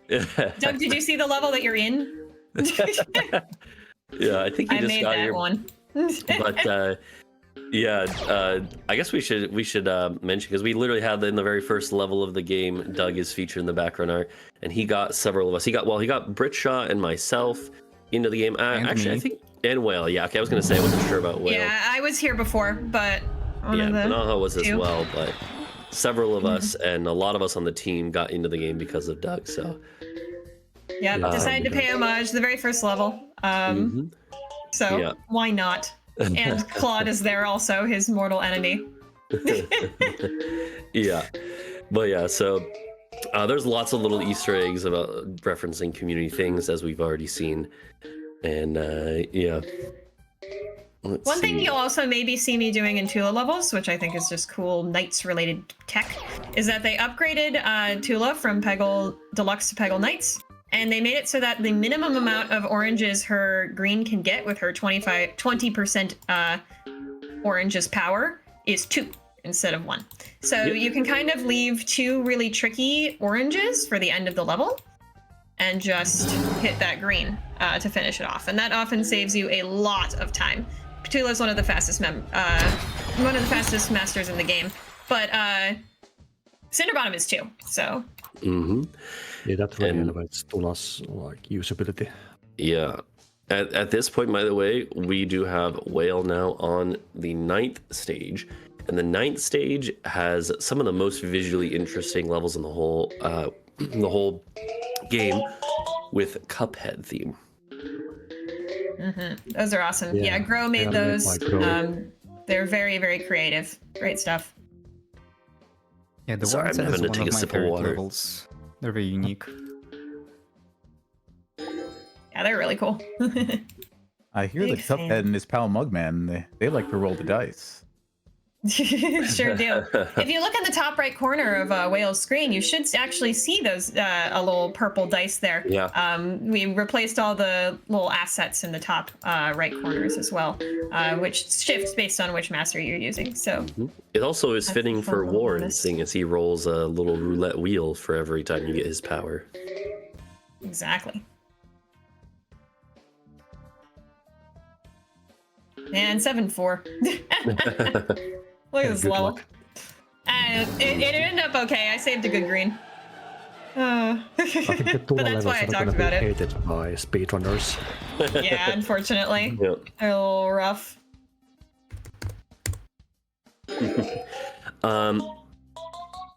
Doug, did you see the level that you're in? Yeah, I think he I just made got that here. one. But I guess we should mention, because we literally had in the very first level of the game, Doug is featured in the background art, and he got several of us. He got britsha and myself into the game. Actually, me. I think and Whale. Yeah, okay, I was gonna say I wasn't sure about Whale. Yeah, I was here before, but one Yeah, of the pnaha was as two. well, but several of us and a lot of us on the team got into the game because of Doug. So Yeah, decided to pay homage to the very first level. So Yeah. why not? And Claude is there also, his mortal enemy. yeah, but yeah, so there's lots of little Easter eggs about referencing community things, as we've already seen, and yeah. One thing you'll also maybe see me doing in Tula levels, which I think is just cool Knights related tech, is that they upgraded Tula from Peggle Deluxe to Peggle Knights. And they made it so that the minimum amount of oranges her green can get with her 20% oranges power is 2 instead of 1. So you can kind of leave 2 really tricky oranges for the end of the level and just hit that green to finish it off. And that often saves you a lot of time. Petula is one of the fastest masters in the game, but Cinderbottom is too. So. Yeah, that really elevates Tula's usability. Yeah. At this point, by the way, we do have Whale now on the 9th stage, and the 9th stage has some of the most visually interesting levels in the whole game, with Cuphead theme. Those are awesome. Yeah, Grow made those. They're very, very creative. Great stuff. Yeah, the Sorry, one I'm set is having to one take of a my sip of favorite water. levels. They're very unique. Yeah, they're really cool. I hear that Big fan. Cuphead and his pal Mugman, they like to roll the dice. Sure do. If you look in the top right corner of Whale's screen, you should actually see those a little purple dice there. Yeah. We replaced all the little assets in the top right corners as well, which shifts based on which master you're using. So It also is That's fitting a for fun Warren, bonus. seeing as he rolls a little roulette wheel for every time you get his power. exactly. And 7-4. Look at this Good level. luck. It ended up okay. I saved a good green. I think the Tula But that's levels why I are talked gonna be about it. hated by speedrunners. Yeah, unfortunately. Yep. They're a little rough.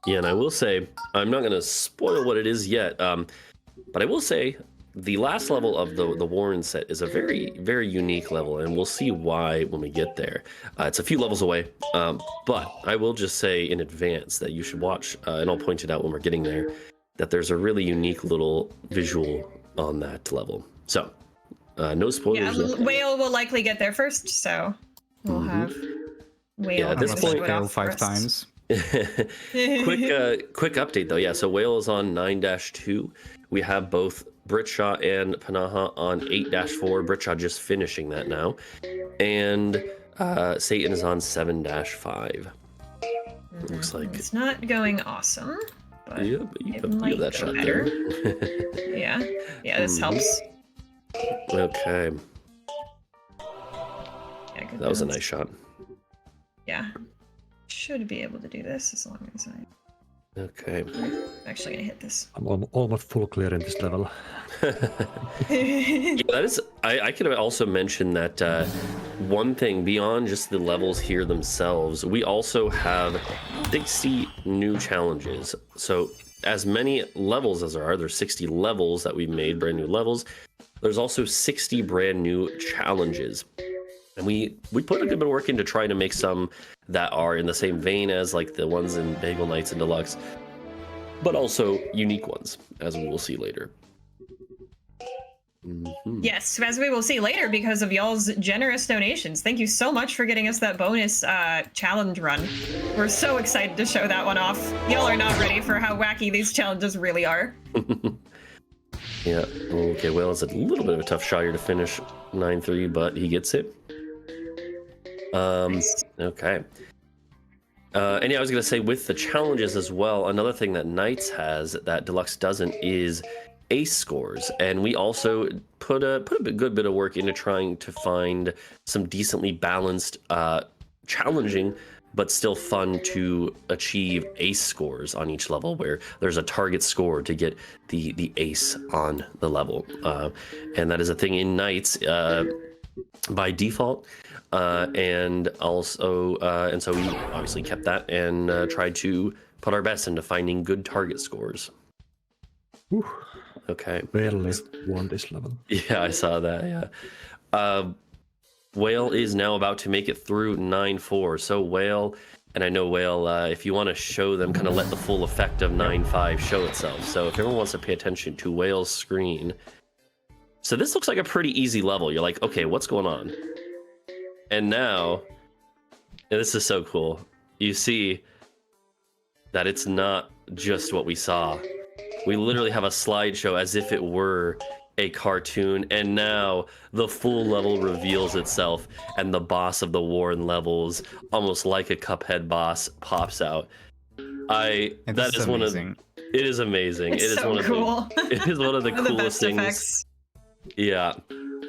Yeah, and I will say, I'm not going to spoil what it is yet, but I will say the last level of the Warren set is a very, very unique level, and we'll see why when we get there. It's a few levels away, but I will just say in advance that you should watch, and I'll point it out when we're getting there, that there's a really unique little visual on that level. So, no Yeah, spoilers. yet. Whale will likely get there first, so we'll have Whale. Yeah, at this do the point- show Fail off 5 first. times. quick update though. Yeah, so Whale is on 9-2. We have both britsha and pnaha on 8-4. Britsha just finishing that now, and Satan is on 7-5. Looks like It's not going awesome, but yeah, but you it have might that go shot better. there. yeah, this helps. Okay. Yeah, 'cause That was a nice shot. Yeah. Should be able to do this as long as I'm Okay. actually gonna hit this. I'm almost full clear in this level. Yeah, that is. I could also mention that one thing beyond just the levels here themselves, we also have 60 new challenges. So as many levels as there are, there's 60 levels that we've made, brand new levels. There's also 60 brand new challenges. And we put a good bit of work into trying to make some that are in the same vein as like the ones in Bagel Nights and Deluxe, but also unique ones, as we will see later. Yes, as we will see later because of y'all's generous donations. Thank you so much for getting us that bonus challenge run. We're so excited to show that one off. Y'all are not ready for how wacky these challenges really are. Yeah, okay, well, it's a little bit of a tough shot here to finish 9-3, but he gets it. Okay. And yeah, I was going to say with the challenges as well, another thing that Knights has that Deluxe doesn't is ace scores. And we also put a good bit of work into trying to find some decently balanced, challenging, but still fun to achieve ace scores on each level, where there's a target score to get the ace on the level. And that is a thing in Knights by default. And so we obviously kept that and tried to put our best into finding good target scores. Whew. Okay. Barely won this level. Yeah, I saw that. Yeah. Whale is now about to make it through 9-4. So Whale, and I know Whale, if you want to show them, kind of let the full effect of 9-5 show itself. So if everyone wants to pay attention to Whale's screen. So this looks like a pretty easy level. You're like, okay, what's going on? And now, and this is so cool, you see that it's not just what we saw. We literally have a slideshow as if it were a cartoon, and now the full level reveals itself, and the boss of the Warren levels, almost like a Cuphead boss, pops out. It is amazing. It's It is so one of cool. it is one of the One of the coolest best things. Effects. Yeah.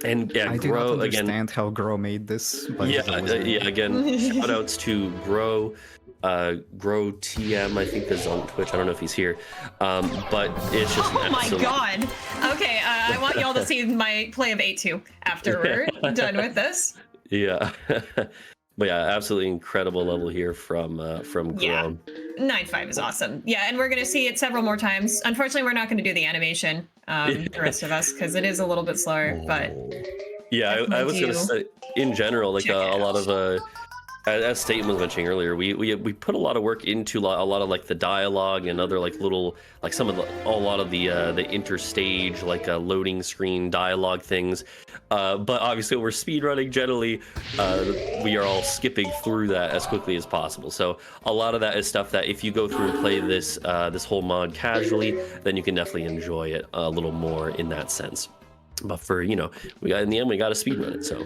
And yeah, I do Grow not again. understand how Grow made this. But Yeah, he's a wizard. again, shout outs to Grow. Grow TM, I think is on Twitch. I don't know if he's here. But it's just Oh my god. Okay, I want y'all to see my play of 8-2 after we're done with this. Yeah. But yeah, absolutely incredible level here from Grow. Yeah. 9-5 is awesome. Yeah, and we're going to see it several more times. Unfortunately, we're not going to do the animation, the rest of us, because it is a little bit slower. But yeah, I was going to say, in general, like a lot of as Staten was mentioning earlier, we put a lot of work into a lot of like the dialogue and other like little like a lot of the interstage like loading screen dialogue things. But obviously we're speedrunning generally. We are all skipping through that as quickly as possible. So a lot of that is stuff that if you go through and play this whole mod casually, then you can definitely enjoy it a little more in that sense. But for in the end we got to speedrun it. So.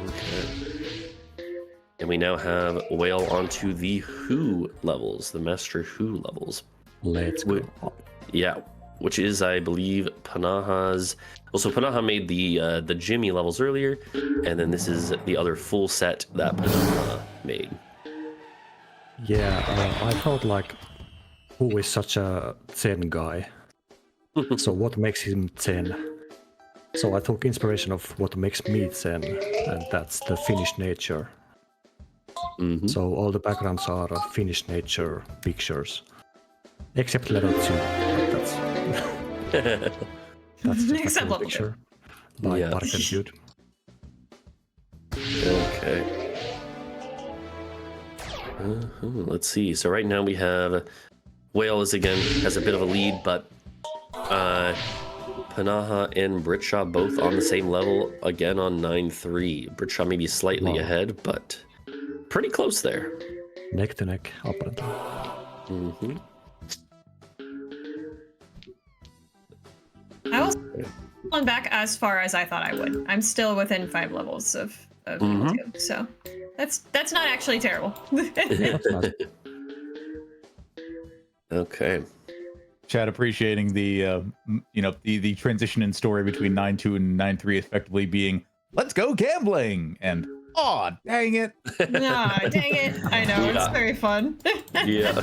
Okay. And we now have Whale onto the Who levels, the Master Who levels. Let's go. Yeah, which is, I believe, pnaha's. Well, so pnaha made the Jimmy levels earlier, and then this is the other full set that pnaha made. Yeah, I felt like Who is such a Zen guy. So what makes him Zen? So I took inspiration of what makes me Zen, and that's the Finnish nature. Mm-hmm. So all the backgrounds are Finnish nature pictures, except level 2. But that's just Except a cool level picture by Parker Dude. Okay. Let's see. So right now we have Whale has a bit of a lead, but pnaha and britsha both on the same level, again on 9-3. Britsha maybe slightly ahead, but pretty close there. Neck to neck, apparently. Mm-hmm. I was on back as far as I thought I would. I'm still within 5 levels of Mm-hmm. 2, so that's not actually terrible. That's nice. Okay. Chad appreciating the the transition in story between 9-2 and 9-3 effectively being let's go gambling. And oh, dang it. Ah, dang it. I know, it's Yeah. very fun. Yeah.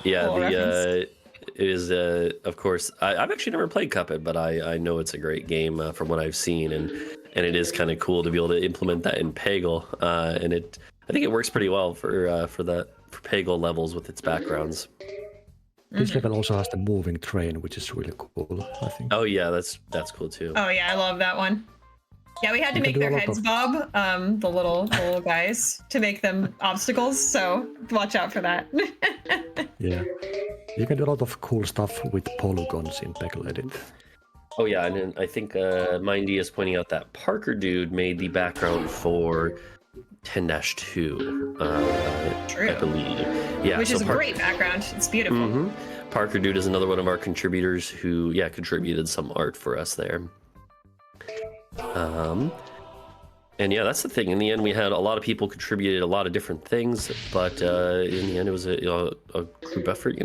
Yeah, Cool reference. it is of course I've actually never played Cuphead, but I know it's a great game from what I've seen, and it is kind of cool to be able to implement that in Peggle, and I think it works pretty well for Peggle levels with its backgrounds. This level also has the moving train, which is really cool, I think. Oh yeah, that's cool too. Oh yeah, I love that one. Yeah, we had to You can make do their a lot heads of- bob, the little guys, to make them obstacles. So watch out for that. Yeah. You can do a lot of cool stuff with polygons in Peggle Edit. Oh yeah, and then I think Mindy is pointing out that Parker dude made the background for 10-2. True. I believe. Yeah, Which so is a great background. It's beautiful. Mhm. Parker dude is another one of our contributors who, yeah, contributed some art for us there. And yeah, that's the thing. In the end, we had a lot of people contributed a lot of different things, but in the end, it was a group effort,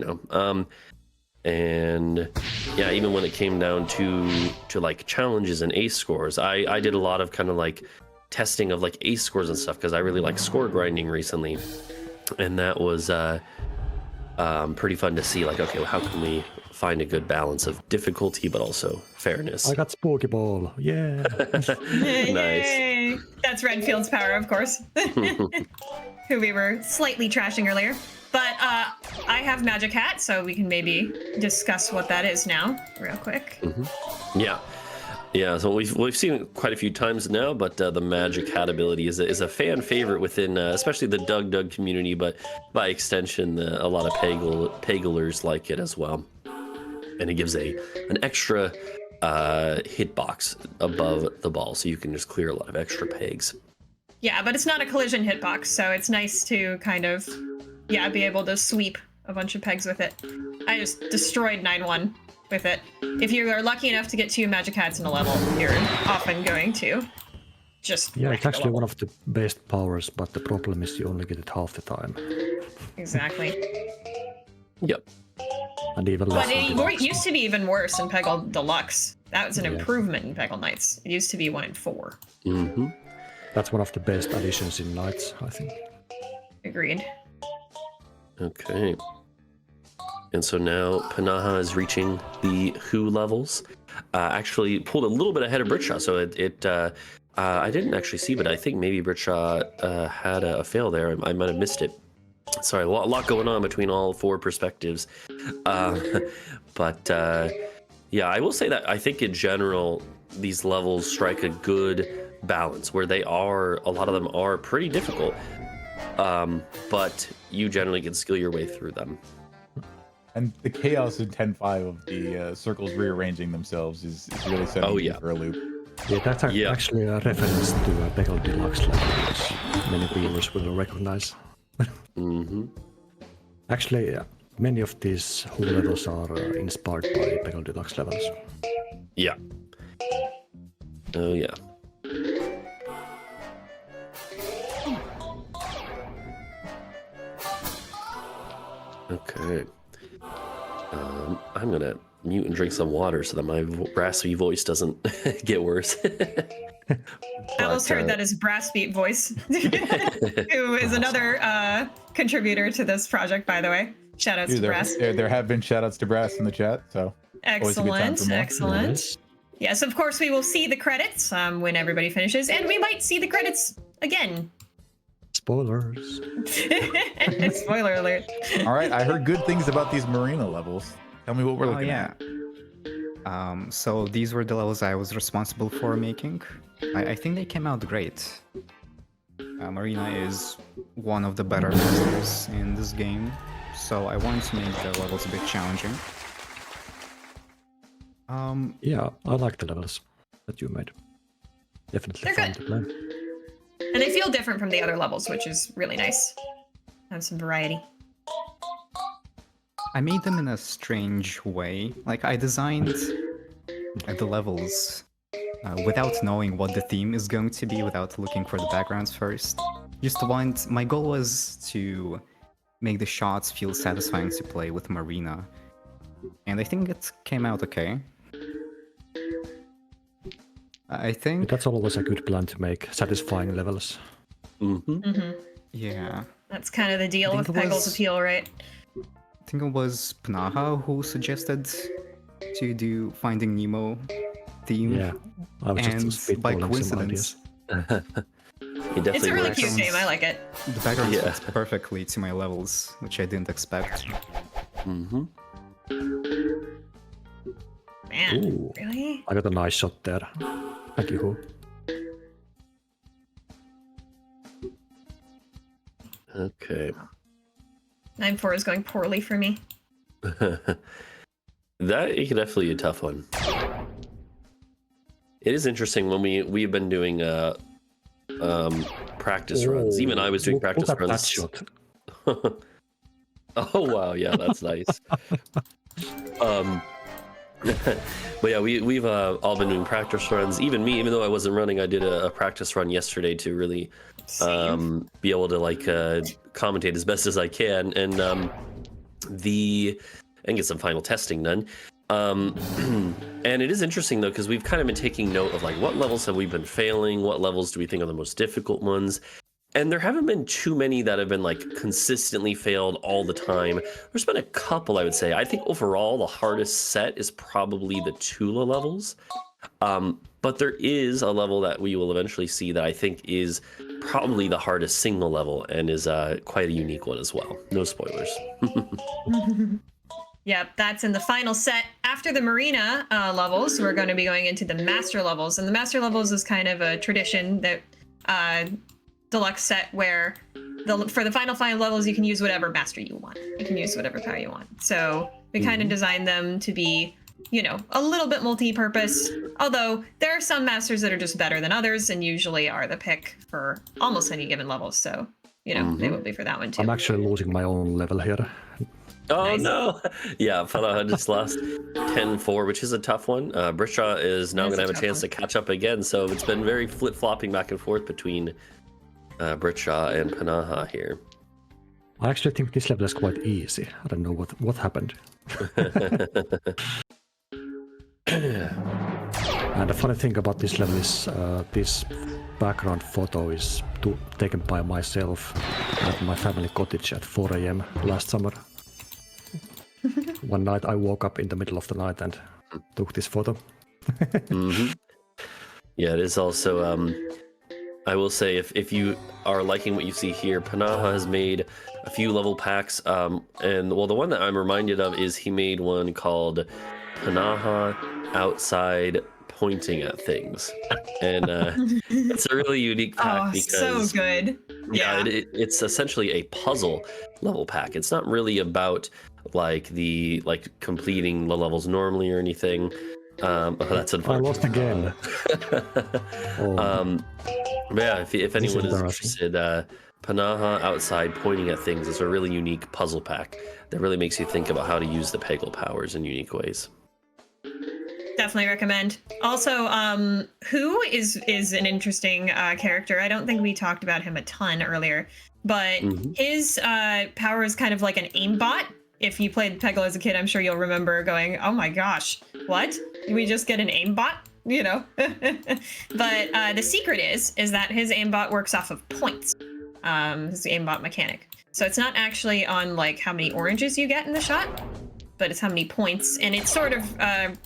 and yeah, even when it came down to like challenges and ace scores, I did a lot of kind of like testing of like ace scores and stuff because I really like score grinding recently, and that was pretty fun to see. Like, okay, well, how can we find a good balance of difficulty but also fairness? I got Spooky Ball. Yeah. Nice. Yay! That's Redfield's power, of course, who we were slightly trashing earlier. But I have Magic Hat, so we can maybe discuss what that is now, real quick. Yeah. So we've seen it quite a few times now, but the Magic Hat ability is a fan favorite within, especially the Doug community, but by extension, a lot of Pegglers like it as well. And it gives an extra hitbox above the ball, so you can just clear a lot of extra pegs. Yeah, but it's not a collision hitbox, so it's nice to kind of, yeah, be able to sweep a bunch of pegs with it. I just destroyed 9-1 with it. If you are lucky enough to get 2 Magic Hats in a level, you're often going to just Yeah, wreck it's the actually level. one of the best powers, but the problem is you only get it half the time. Exactly. Yep. And even less. But in it Deluxe. used to be even worse in Peggle Deluxe. That was an Yeah. improvement in Peggle Knights. It used to be 1 in 4. Mm-hmm. That's one of the best additions in Knights, I think. Agreed. Okay. And so now Pnaha is reaching the Who levels. Actually pulled a little bit ahead of britsha, so I didn't actually see, but I think maybe britsha had a fail there. I might have missed it. Sorry, a lot going on between all 4 perspectives. But yeah, I will say that I think in general, these levels strike a good balance where a lot of them are pretty difficult. But you generally can skill your way through them. And the chaos in 10.5 of the circles rearranging themselves is really setting Oh, you yeah. for a loop. Yeah, that's Yeah. actually a reference to Peggle Deluxe level, which many viewers will recognize. Mm-hmm. Actually, many of these Who levels are inspired by Peggle Deluxe levels. Yeah. Oh, yeah. Okay. I'm gonna mute and drink some water so that my raspy voice doesn't get worse. I almost heard that as Brass Beat Voice, who is another contributor to this project, by the way. Shout outs to Brass. There have been shout outs to Brass in the chat, so always a good time Excellent, for more. excellent. Nice. Yes, of course, we will see the credits when everybody finishes, and we might see the credits again. Spoilers. Spoiler alert. All right, I heard good things about these Marina levels. Tell me what we're Oh looking yeah. at. So these were the levels I was responsible for making. I think they came out great. Marina is one of the better monsters in this game, so I wanted to make the levels a bit challenging. Yeah, I like the levels that you made. Definitely They're fun good. to play. And they feel different from the other levels, which is really nice. Have some variety. I made them in a strange way. Like, I designed the levels without knowing what the theme is going to be, without looking for the backgrounds first. My goal was to make the shots feel satisfying to play with Marina. And I think it came out okay. I think, That's always a good plan to make satisfying levels. yeah, That's kind of the deal I with think it Peggle's was- appeal, right? I think it was Pnaha who suggested to do Finding Nemo theme. Yeah, I was And just by spitballing some ideas. coincidence, It definitely It's a really works. cute game. I like it. the background Yeah. fits perfectly to my levels, which I didn't expect. Mm-hmm. Man, Ooh. really? I got a nice shot there. Thank you, Who. Okay. 9-4 is going poorly for me. That is definitely a tough one. It is interesting when we've been doing practice runs. Even I was doing practice look at runs. that shot. Oh wow, yeah, that's nice. But yeah, we've all been doing practice runs. Even me, even though I wasn't running, I did a practice run yesterday to really Same. be able to like commentate as best as I can and get some final testing done. And it is interesting though, because we've kind of been taking note of like what levels have we been failing, what levels do we think are the most difficult ones, and there haven't been too many that have been like consistently failed all the time. There's been a couple, I would say. I think overall the hardest set is probably the Tula levels. But there is a level that we will eventually see that I think is probably the hardest single level and is quite a unique one as well. No spoilers. Yep, that's in the final set. After the Marina levels, we're going to be going into the Master levels. And the Master levels is kind of a tradition that deluxe set where for the final levels, you can use whatever Master you want. You can use whatever power you want. So we kind of designed them to be, you know, a little bit multi-purpose. Although there are some Masters that are just better than others and usually are the pick for almost any given level. So, you know, they will be for that one too. I'm actually losing my own level here. Oh Nice. no! Yeah, pnaha just lost 10-4, which is a tough one. Britsha is now That's going to a have a tough chance to catch up again, so it's been very flip-flopping back and forth between Britsha and Pnaha here. I actually think this level is quite easy. I don't know what happened. And the funny thing about this level is this background photo is taken by myself at my family cottage at 4 a.m. last summer. One night I woke up in the middle of the night and took this photo. Yeah, it is also, I will say, if you are liking what you see here, Pnaha has made a few level packs, and well, the one that I'm reminded of is he made one called Pnaha Outside Pointing at Things, and it's a really unique pack Oh, because so good. yeah, it's essentially a puzzle level pack. It's not really about like completing the levels normally or anything. That's I unfortunate. lost again. Oh, But yeah, if anyone is embarrassing. interested, Pnaha Outside Pointing at Things is a really unique puzzle pack that really makes you think about how to use the Peggle powers in unique ways. Definitely recommend. Also, Who is an interesting character. I don't think we talked about him a ton earlier, but his power is kind of like an aimbot. If you played Peggle as a kid, I'm sure you'll remember going, "Oh my gosh, what? We just get an aimbot?" You know. But the secret is that his aimbot works off of points. His aimbot mechanic. So it's not actually on like how many oranges you get in the shot, but it's how many points, and it sort of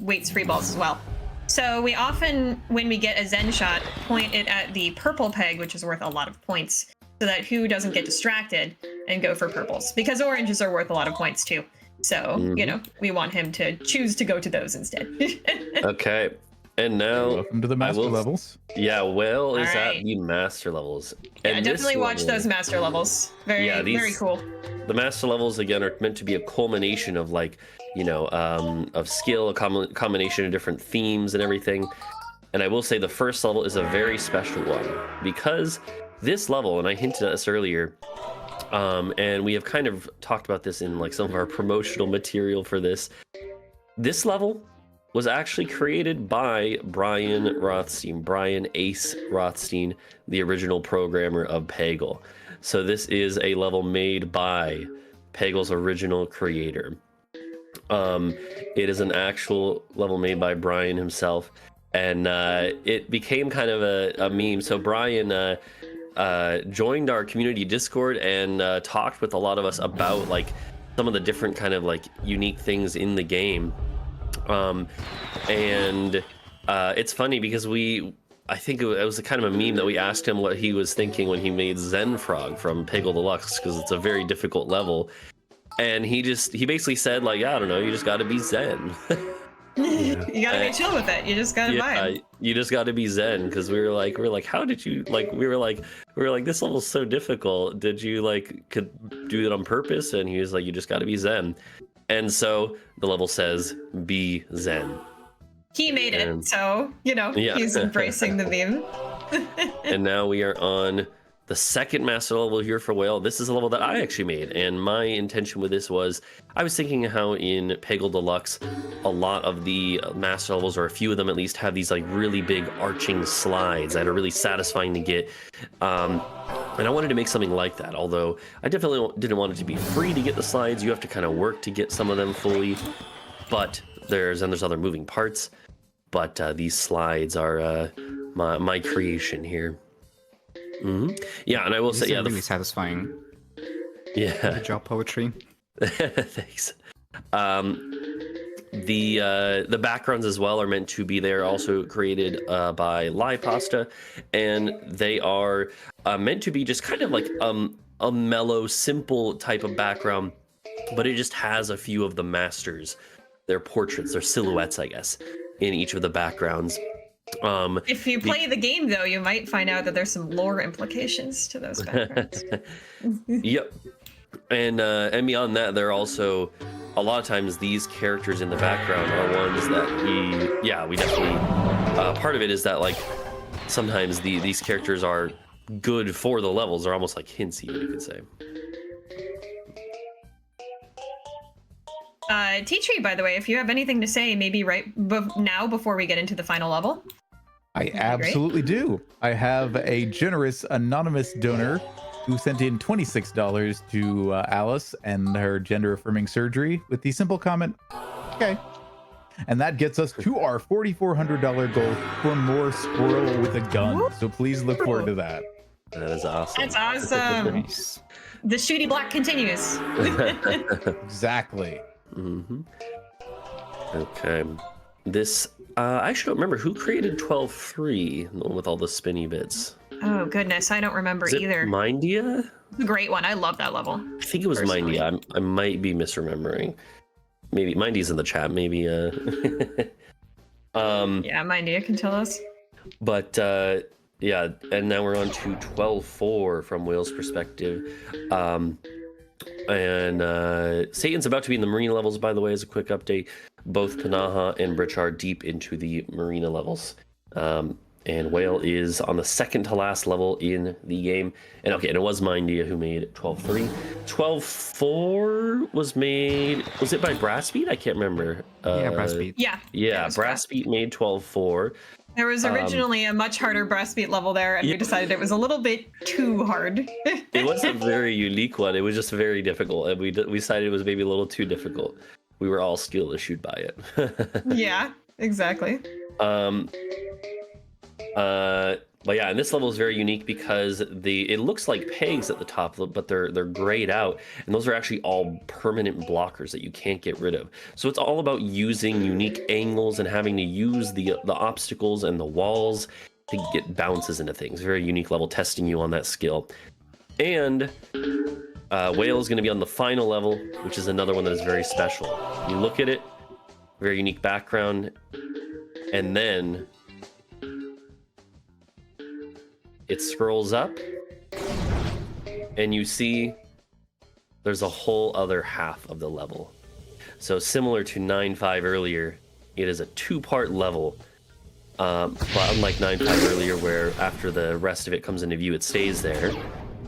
weights free balls as well. So we often, when we get a Zen shot, point it at the purple peg, which is worth a lot of points, so that Who doesn't get distracted and go for purples, because oranges are worth a lot of points too. So, you know, we want him to choose to go to those instead. Okay, and now Welcome to the master levels. Yeah, Whale is Alright. at the master levels. Yeah, And this definitely watch level- those master levels. Very, Yeah, these- very cool. The master levels again are meant to be a culmination of like, you know, of skill, a combination of different themes and everything. And I will say the first level is a very special one because this level, and I hinted at this earlier, and we have kind of talked about this in like some of our promotional material for this. This level was actually created by Brian Ace Rothstein, the original programmer of Peggle. So this is a level made by Peggle's original creator. It is an actual level made by Brian himself, and it became kind of a meme. So Brian joined our community Discord and talked with a lot of us about like some of the different kind of like unique things in the game. And it's funny because I think it was a kind of a meme that we asked him what he was thinking when he made Zen Frog from Peggle Deluxe, because it's a very difficult level. And he basically said like, yeah, I don't know, you just got to be Zen. You gotta be chill with it. You just gotta vibe. You just got to be Zen, because we were like, how did you like? We were like, this level's so difficult. Did you could do it on purpose? And he was like, you just got to be Zen. And so the level says, be Zen. He made it, so he's embracing the meme. And now we are on the second master level here for Whale. This is a level that I actually made, and my intention with this was, I was thinking how in Peggle Deluxe, a lot of the master levels, or a few of them at least, have these like really big arching slides that are really satisfying to get. And I wanted to make something like that, although I definitely didn't want it to be free to get the slides. You have to kind of work to get some of them fully, but there's other moving parts. But these slides are my creation here. Yeah, and I will say, really satisfying. Yeah. Good job, poetry. Thanks. The backgrounds as well are meant to be there, also created by Live Pasta, and they are meant to be just kind of like a mellow, simple type of background, but it just has a few of the masters, their portraits, their silhouettes, I guess, in each of the backgrounds. If you play the game, though, you might find out that there's some lore implications to those backgrounds. Yep. And beyond that, there are also a lot of times these characters in the background are ones that we definitely part of it is that like sometimes these characters are good for the levels. They're almost like hints, even, you could say. T-Tree, by the way, if you have anything to say, maybe now before we get into the final level. I absolutely do. I have a generous anonymous donor who sent in $26 to Alice and her gender-affirming surgery with the simple comment, okay. And that gets us to our $4,400 goal for more Squirrel with a Gun. So please look forward to that. That is awesome. That's awesome. Nice. The shooty block continues. Exactly. Okay. This, I actually don't remember who created 12.3, the one with all the spinny bits. Oh, goodness. I don't remember Is it either. Mindia? It's a great one. I love that level. I think it was Personally. Mindia. I might be misremembering. Maybe Mindy's in the chat. Maybe. Yeah, Mindy can tell us. But yeah, and now we're on to 12.4 from Whale's perspective. And Satan's about to be in the marina levels, by the way, as a quick update. Both pnaha and britsha are deep into the marina levels. And Whale is on the second to last level in the game. And okay, and it was Mindia who made 12.3. 12.4 was made, was it by Brassbeat? I can't remember. Yeah, Brassbeat. Yeah. Yeah, Brassbeat made 12.4. There was originally a much harder brass beat level there, and we decided it was a little bit too hard. It was a very unique one. It was just very difficult, and we decided it was maybe a little too difficult. We were all skill issued by it. Yeah, exactly. But yeah, and this level is very unique because it looks like pegs at the top, but they're grayed out, and those are actually all permanent blockers that you can't get rid of. So it's all about using unique angles and having to use the obstacles and the walls to get bounces into things. Very unique level, testing you on that skill. And Whale is going to be on the final level, which is another one that is very special. You look at it, very unique background, and then it scrolls up, and you see there's a whole other half of the level. So similar to 9.5 earlier, it is a two-part level. But unlike 9.5 earlier, where after the rest of it comes into view, it stays there.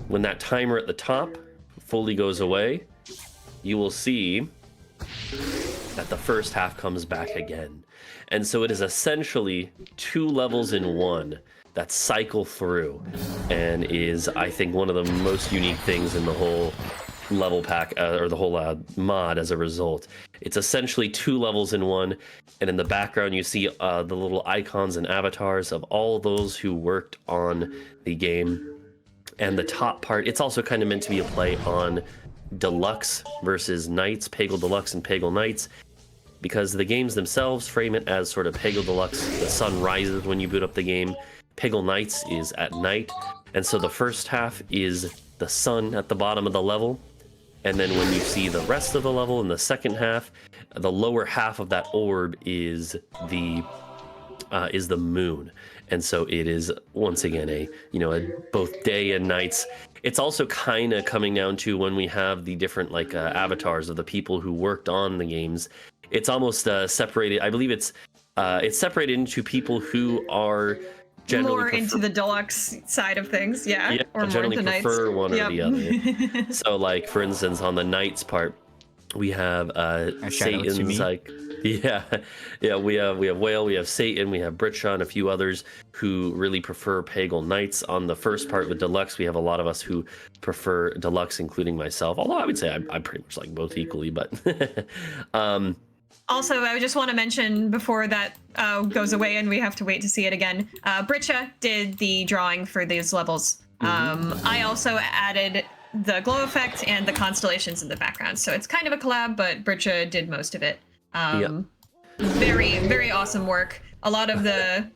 When that timer at the top fully goes away, you will see that the first half comes back again. And so it is essentially two levels in one that cycle through, and is, I think, one of the most unique things in the whole level pack or the whole mod as a result. It's essentially 2 levels in one, and in the background you see the little icons and avatars of all those who worked on the game. And the top part, it's also kind of meant to be a play on Deluxe versus Knights, Peggle Deluxe and Peggle Knights, because the games themselves frame it as sort of Peggle Deluxe, the sun rises when you boot up the game. Peggle Knights is at night, and so the first half is the sun at the bottom of the level, and then when you see the rest of the level in the second half, the lower half of that orb is the moon. And so it is once again a both day and nights. It's also kind of coming down to when we have the different avatars of the people who worked on the games. It's almost separated. I believe it's separated into people who are generally more into the deluxe side of things, yeah, or generally more into prefer one or the other. So, like for instance, on the Knights part, we have Satan's we have Whale, we have Satan, we have britsha, and a few others who really prefer Peggle Knights. On the first part with Deluxe, we have a lot of us who prefer Deluxe, including myself. Although I would say I pretty much like both equally, but Also, I just want to mention before that goes away and we have to wait to see it again, britsha did the drawing for these levels. I also added the glow effect and the constellations in the background, so it's kind of a collab, but britsha did most of it. Very, very awesome work. A lot of the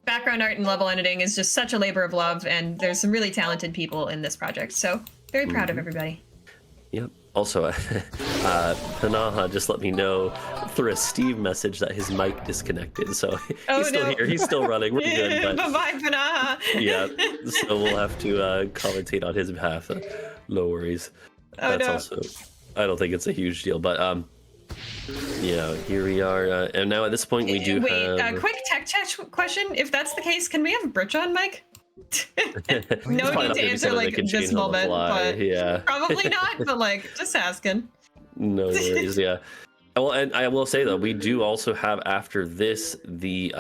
background art and level editing is just such a labor of love, and there's some really talented people in this project, so very proud of everybody. Yep. Also, pnaha just let me know through a Steve message that his mic disconnected, so he's still here. He's still running. We're good. But Bye-bye, pnaha. Yeah, so we'll have to commentate on his behalf. No worries. Also, I don't think it's a huge deal, but here we are, and now at this point we do have... quick tech chat question. If that's the case, can we have britsha on mic? No need to answer this moment, but yeah, probably not. But just asking. No worries. Yeah. Well, and I will say though, we do also have after this we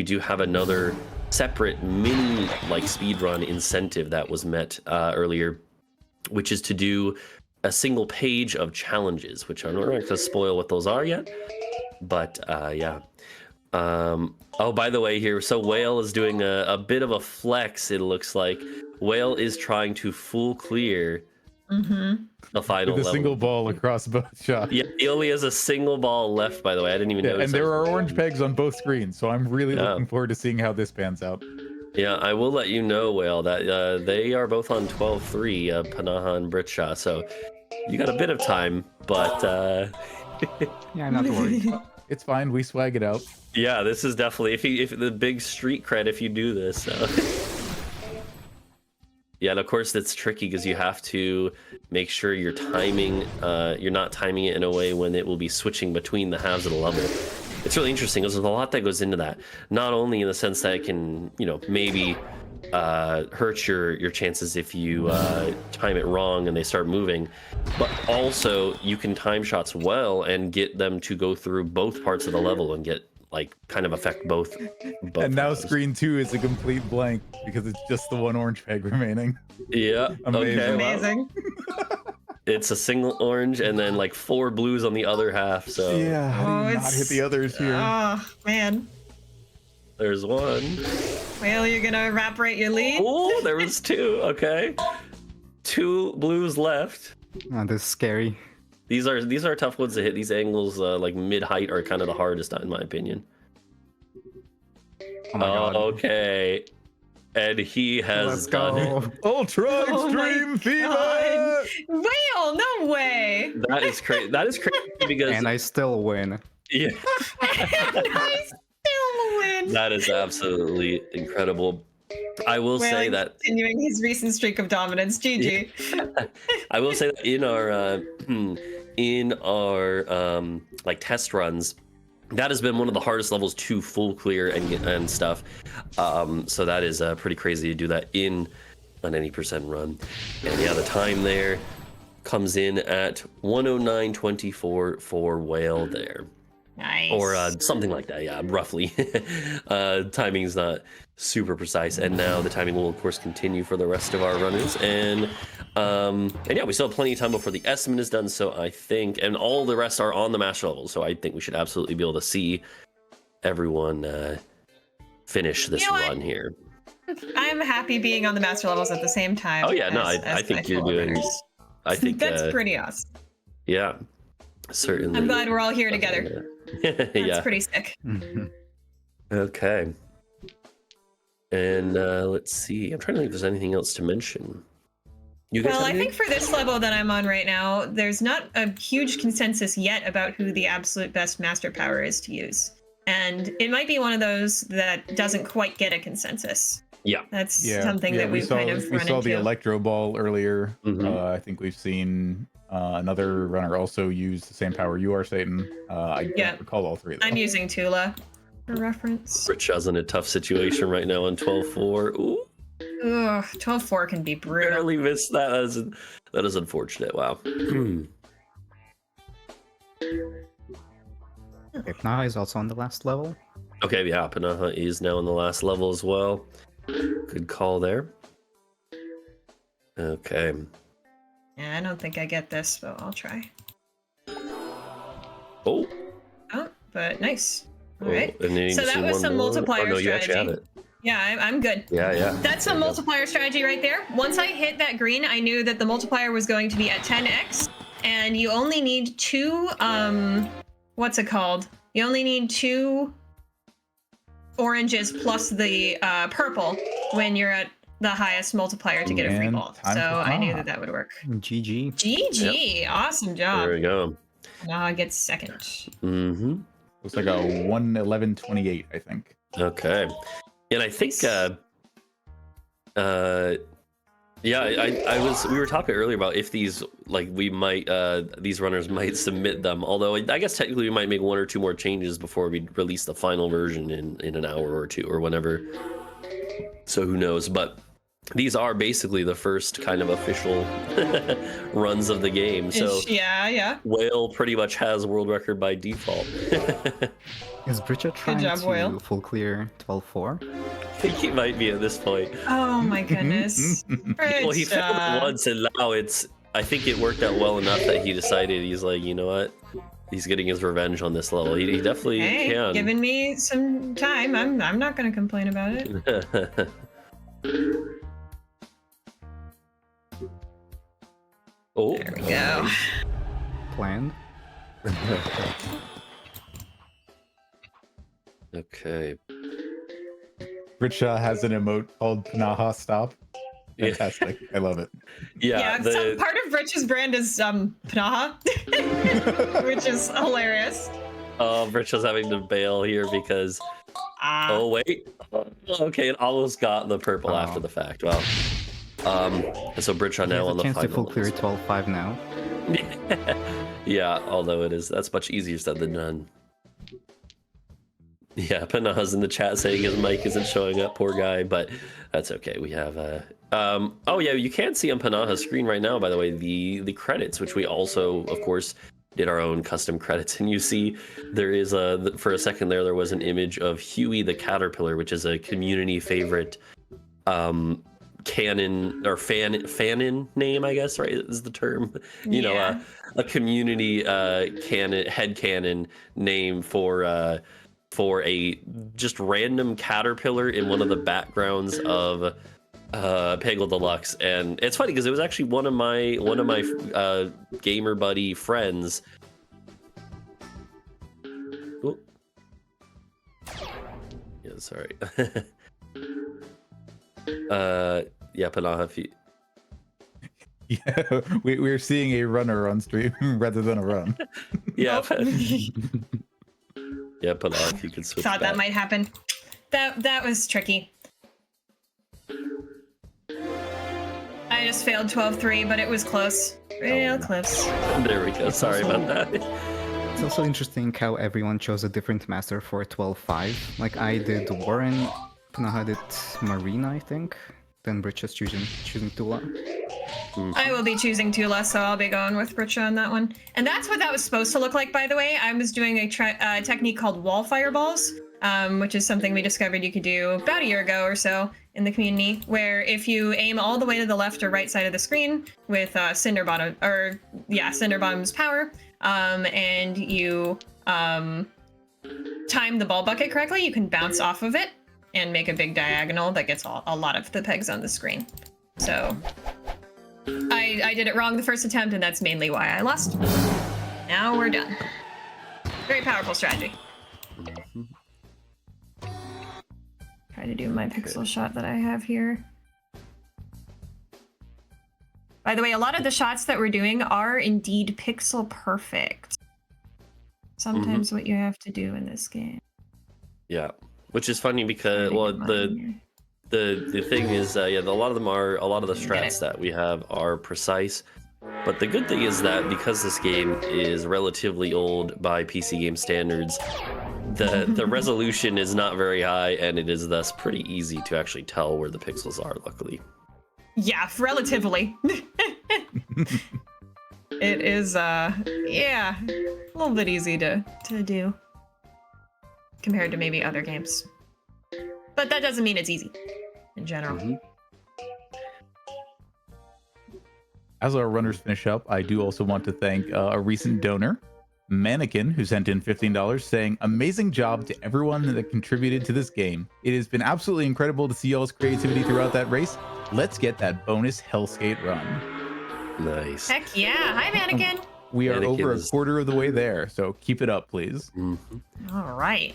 do have another separate mini speedrun incentive that was met earlier, which is to do a single page of challenges, which I'm not going to spoil what those are yet, but yeah. Oh, by the way, here, so Whale is doing a bit of a flex. It looks like Whale is trying to full clear the final with a level. single ball across both shots. Yeah, he only has a single ball left. By the way, I didn't even notice. And there are orange pegs on both screens, so I'm really looking forward to seeing how this pans out. Yeah, I will let you know, Whale, that they are both on 12-3, pnaha and britsha, so you got a bit of time, but yeah, not to worry. It's fine. We swag it out. Yeah, this is definitely if the big street cred if you do this. Yeah, and of course it's tricky because you have to make sure you're not timing it in a way when it will be switching between the halves of the level. It's really interesting because there's a lot that goes into that. Not only in the sense that it can, maybe hurt your chances if you time it wrong and they start moving, but also you can time shots well and get them to go through both parts of the level and get kind of affect both and now outcomes. screen 2 is a complete blank because it's just the one orange peg remaining. Yeah. Amazing. Okay, Amazing. wow. It's a single orange and then 4 blues on the other half, so yeah, how do you not hit the others here? Oh man, there's one. Well, you're gonna evaporate your lead. Oh, there was 2. Okay, 2 blues left. Oh, this is scary. These are tough ones to hit. These angles, mid height, are kind of the hardest, in my opinion. Oh my god. Okay. And he has Let's done it. go. Ultra Extreme Fever! Whale, no way. That is crazy. That is crazy because And I still win. yeah, I still win. that is absolutely incredible. I will say that continuing his recent streak of dominance. GG. I will say that in our test runs, that has been one of the hardest levels to full clear and stuff. So that is pretty crazy to do that in an 80% run. And yeah, the time there comes in at 109.24 for Whale there. Nice. or something like that. Yeah, roughly. Timing's not super precise, and now the timing will of course continue for the rest of our runners, and yeah, we still have plenty of time before the estimate is done. So I think, and all the rest are on the master level, so I think we should absolutely be able to see everyone finish this run here. I'm happy being on the master levels at the same time. Oh yeah, no, as I think my you're fellow doing. runners. I think That's pretty awesome. Yeah, certainly. I'm glad we're all here together. That's Yeah. pretty sick. Okay. And let's see. I'm trying to think if there's anything else to mention. You guys Well, have I anything? think for this level that I'm on right now, there's not a huge consensus yet about who the absolute best master power is to use. And it might be one of those that doesn't quite get a consensus. Yeah. That's something that we we've saw, kind of we run saw into. the electro ball earlier. Mhm. I think we've seen another runner also use the same power you are, Satan. I don't recall all three. Though. I'm using Tula for reference. Richard's in a tough situation right now on 12-4. Ooh, Ugh, 12-4 can be brutal. barely missed that. That is unfortunate. Wow. Okay, pnaha is also on the last level. Okay, yeah, pnaha is now on the last level as well. Good call there. Okay. Yeah, I don't think I get this, but I'll try. Oh. Oh, but nice. All Oh, right. and then you So need to that see was one some more. multiplier Oh, no, you actually have strategy. it. Yeah, I'm good. Yeah, yeah. That's some multiplier strategy right there. Once I hit that green, I knew that the multiplier was going to be at 10x, and you only need two, what's it called? You only need two oranges plus the purple when you're at the highest multiplier to get a free And ball. time So for I knew pnaha. that that would work. GG. GG, awesome job. There we go. Pnaha gets second. Mm-hmm. Looks like a 1:11:28, I think. Okay. And I think yeah, we were talking earlier about if these these runners might submit them, although I guess technically we might make one or two more changes before we release the final version in an hour or two or whenever. So who knows, but these are basically the first kind of official runs of the game. So yeah. Whale pretty much has world record by default. Is britsha trying job, to Whale. full clear 12-4? I think he might be at this point. Oh my goodness. Well, he failed it once, and now I think it worked out well enough that he decided he's like, you know what? He's getting his revenge on this level. He definitely Hey, can. giving me some time. I'm not going to complain about it. Oh, There we go. Planned. Okay. Britsha has an emote called pnaha stop. Yeah. Fantastic. I love it. Yeah. Some part of Rich's brand is pnaha, which is hilarious. Britcha's having to bail here because. Ah, Oh wait. Okay, it almost got the purple after the fact. Wow. And so Britsha He now has on a the chance to final. full clear 12-5 now. Yeah, although that's much easier said than done. Yeah, pnaha's in the chat saying his mic isn't showing up, poor guy, but that's okay. We have oh yeah, you can see on pnaha's screen right now, by the way, the credits, which we also, of course, did our own custom credits, and you see there is for a second there was an image of Huey the Caterpillar, which is a community favorite canon or fanon name, I guess, right, is the term. You know, a community headcanon name for a just random caterpillar in one of the backgrounds of Peggle Deluxe. And it's funny because it was actually one of my gamer buddy friends. Oh. Yeah, sorry. Yeah, pnaha, if you... Yeah, we're seeing a runner on stream rather than a run. Yeah. Oh. Yeah, pnaha, if you could switch Thought back. that might happen. That was tricky. I just failed 12-3, but it was close. Real close. There we go. Sorry about that. It's also interesting how everyone chose a different master for 12-5. Like I did Warren, pnaha did Marina, I think. Then britsha's choosing Tula. I will be choosing two less, so I'll be going with britsha on that one. And that's what that was supposed to look like, by the way. I was doing a technique called wall fireballs, which is something we discovered you could do about a year ago or so in the community, where if you aim all the way to the left or right side of the screen with Cinderbottom's power, and you time the ball bucket correctly, you can bounce off of it and make a big diagonal that gets a lot of the pegs on the screen. So I did it wrong the first attempt, and that's mainly why I lost. Now we're done. Very powerful strategy. Try to do my pixel shot that I have here. By the way, a lot of the shots that we're doing are indeed pixel perfect. Sometimes what you have to do in this game. Yeah, which is funny because the thing is, a lot of them are, a lot of the strats that we have are precise. But the good thing is that because this game is relatively old by PC game standards, the resolution is not very high, and it is thus pretty easy to actually tell where the pixels are, luckily. Yeah, relatively. It is, yeah, a little bit easy to do compared to maybe other games. But that doesn't mean it's easy in general. As our runners finish up, I do also want to thank a recent donor, Mannequin, who sent in $15 saying, "Amazing job to everyone that contributed to this game. It has been absolutely incredible to see y'all's creativity throughout that race. Let's get that bonus Hellskate run." Nice. Heck yeah. Hi, Mannequin. We are Mannequin over a is- quarter of the way there, so keep it up, please. All right.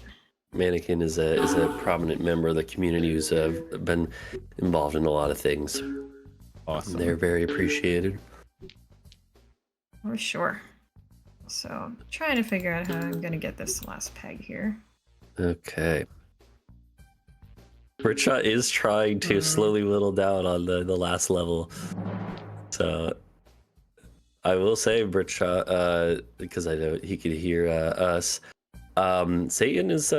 Mannequin is a prominent member of the community who's been involved in a lot of things. Awesome. They're very appreciated. For sure. So, I'm trying to figure out how I'm going to get this last peg here. Okay. Britsha is trying to slowly whittle down on the last level. So I will say, Britsha, because I know he could hear us, Satan is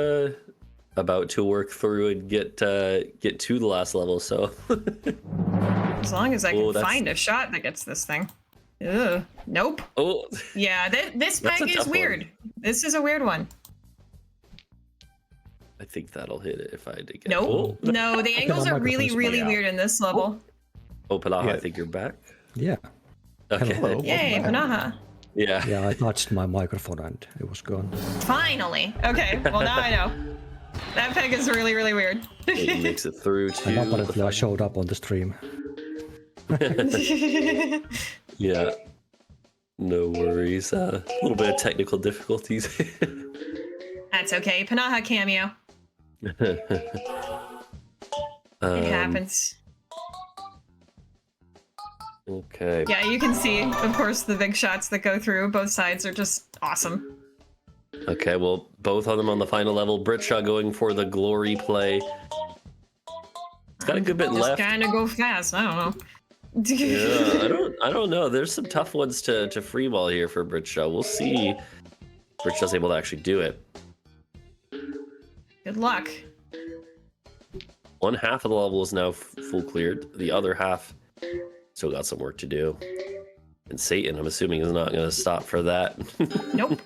about to work through and get to the last level, so As long as I can find a shot that gets this thing. Ugh. Nope. Oh, Yeah, this That's peg a is tough weird. one. This is a weird one. I think that'll hit it if I did get Nope. Oh, No, the angles are really, microphone's really out. weird in this level. pnaha, Yeah. I think you're back. Yeah, Okay. Hello. Yay, pnaha. Yeah. yeah, I touched my microphone and it was gone. Finally. Okay, well now I know. That peg is really, really weird. It makes it through And to apparently I showed up on the stream. Yeah. No worries. A little bit of technical difficulties. That's okay. Pnaha cameo. It happens. Okay. Yeah, you can see, of course, the big shots that go through. Both sides are just awesome. Okay, well, both of them on the final level. Britsha going for the glory play. It's got a good bit Just left. kind of go fast. I don't know. Yeah, I don't know. There's some tough ones to free ball here for Britsha. We'll see if Britsha's able to actually do it. Good luck. One half of the level is now full cleared. The other half still got some work to do. And Satan, I'm assuming, is not going to stop for that. Nope.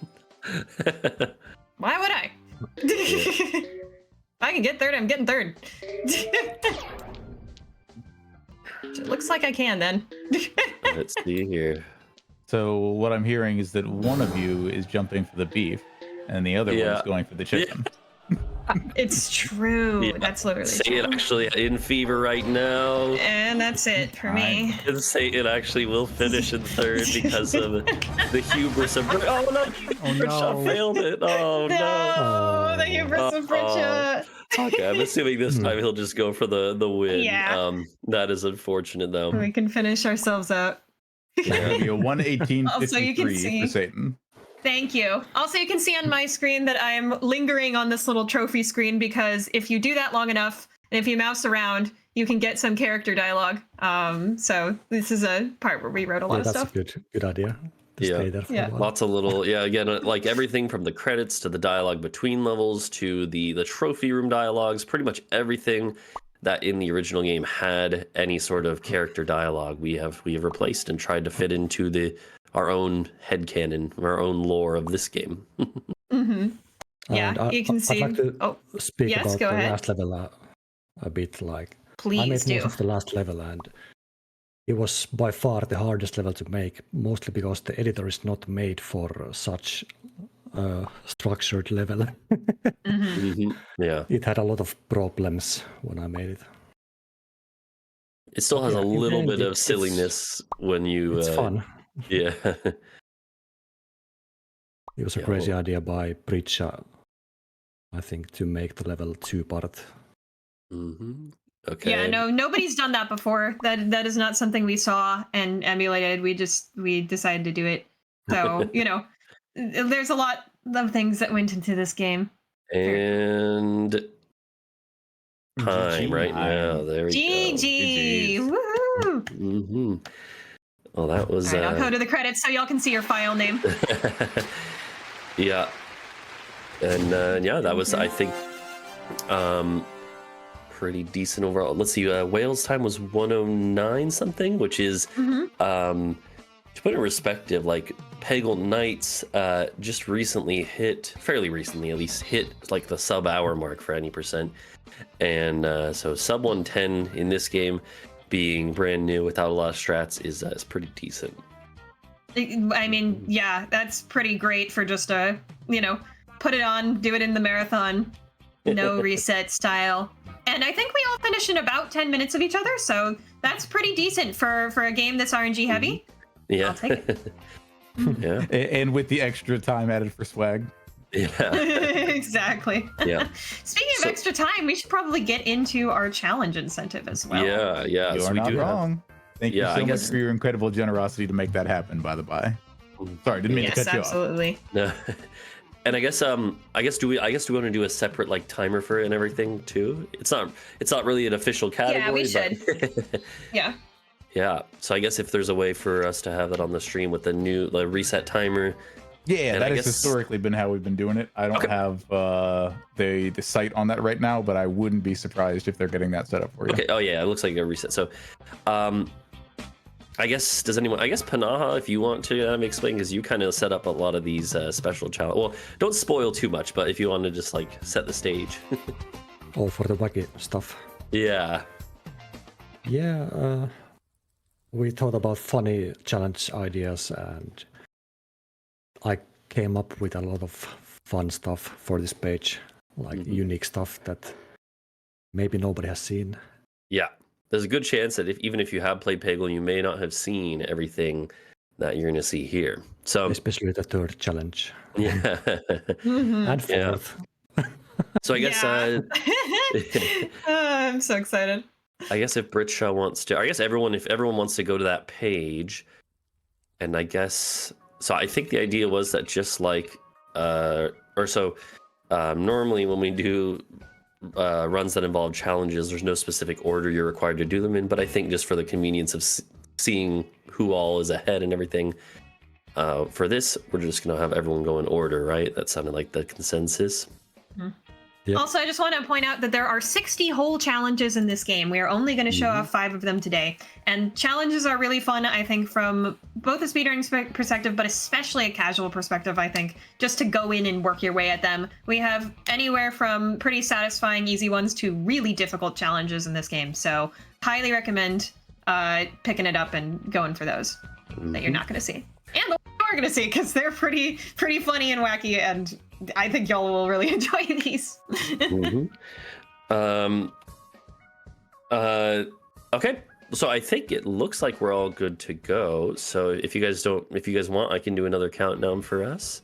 Why would I? If I can get third, I'm getting third. It looks like I can then. Let's see here. So what I'm hearing is that one of you is jumping for the beef, and the other one Yeah. is going for the chicken. It's true. Yeah. That's literally Satan true. actually in fever right now. And that's it for me. And Satan actually will finish in third because of the hubris of oh no, Britsha failed it. Oh no. No, the hubris of Britsha. Okay, I'm assuming this time he'll just go for the win. Yeah. That is unfortunate though. We can finish ourselves out. It's going to be a 118.53 Also, you can see- for Satan. Thank you. Also, you can see on my screen that I'm lingering on this little trophy screen because if you do that long enough, and if you mouse around, you can get some character dialogue. So this is a part where we wrote a lot Yeah, of that's stuff. a good idea. To Yeah. stay there for Yeah. a while. Lots of little, again, like everything from the credits to the dialogue between levels to the trophy room dialogues, pretty much everything that in the original game had any sort of character dialogue. We have replaced and tried to fit into our own headcanon, our own lore of this game. Mm-hmm. Yeah, And you can see. I'd like to speak yes, about go the ahead. last level a bit. Like I Please made do. most of the last level, and it was by far the hardest level to make, mostly because the editor is not made for such structured level. Mm-hmm. Yeah, It had a lot of problems when I made it. it still has Yeah, a in the little end, bit of it's silliness when you. It's fun. Yeah. It was a crazy idea by Britsha, I think, to make the level 2-part. Mm-hmm. Okay. Yeah, no, nobody's done that before. That is not something we saw and emulated. We decided to do it. So there's a lot of things that went into this game. And time GG. right now. There we GG! GGs. Woohoo! go. Mm-hmm. Well, that was. All right, I'll go to the credits so y'all can see your file name. Yeah. And yeah, that was, I think, pretty decent overall. Let's see, Whale's time was 109 something, which is, to put it in perspective, like Peggle Knights just fairly recently at least, hit like the sub-hour mark for any percent. And so sub 110 in this game, being brand new without a lot of strats, is pretty decent. I mean, yeah, that's pretty great for just put it on, do it in the marathon, no reset style. And I think we all finished in about 10 minutes of each other, so that's pretty decent for a game that's RNG heavy. Yeah. I'll take it. Yeah. And with the extra time added for swag. Yeah. Exactly. Yeah. Speaking of extra time, we should probably get into our challenge incentive as well. Yeah. Yeah. You So are we not do wrong. Thank you Yeah, so I much guess- for your incredible generosity to make that happen, by the by. Sorry, didn't mean to Yes, cut you off. absolutely. No. And I guess do we want to do a separate like timer for it and everything too? It's not really an official category. Yeah, we should. But Yeah. yeah. So I guess if there's a way for us to have that on the stream with the new reset timer. Yeah, And that I has guess- historically been how we've been doing it. I don't Okay. have the site on that right now, but I wouldn't be surprised if they're getting that set up for you. Okay. Oh yeah, it looks like a reset. So, I guess pnaha, if you want to explain, because you kind of set up a lot of these special challenge. Well, don't spoil too much, but if you want to just like set the stage. All for the wacky stuff. Yeah. Yeah, we thought about funny challenge ideas, and I came up with a lot of fun stuff for this page, like unique stuff that maybe nobody has seen. Yeah. There's a good chance that even if you have played Peggle, you may not have seen everything that you're going to see here. So, Especially the third challenge. yeah. And Yeah. fourth. So I guess I'm so excited. I guess if britsha wants to, if everyone wants to go to that page, and I guess so. I think the idea was that just like normally when we do runs that involve challenges, there's no specific order you're required to do them in. But I think just for the convenience of seeing who all is ahead and everything, for this, we're just gonna have everyone go in order, right? That sounded like the consensus. Yep. Also, I just want to point out that there are 60 whole challenges in this game. We are only going to show off 5 of them today. And challenges are really fun, I think, from both a speedrunning perspective, but especially a casual perspective, I think, just to go in and work your way at them. We have anywhere from pretty satisfying, easy ones to really difficult challenges in this game. So highly recommend picking it up and going for those that you're not going to see. And the ones you are going to see, because they're pretty funny and wacky, and I think y'all will really enjoy these. Okay, so I think it looks like we're all good to go. So if you guys want, I can do another countdown for us.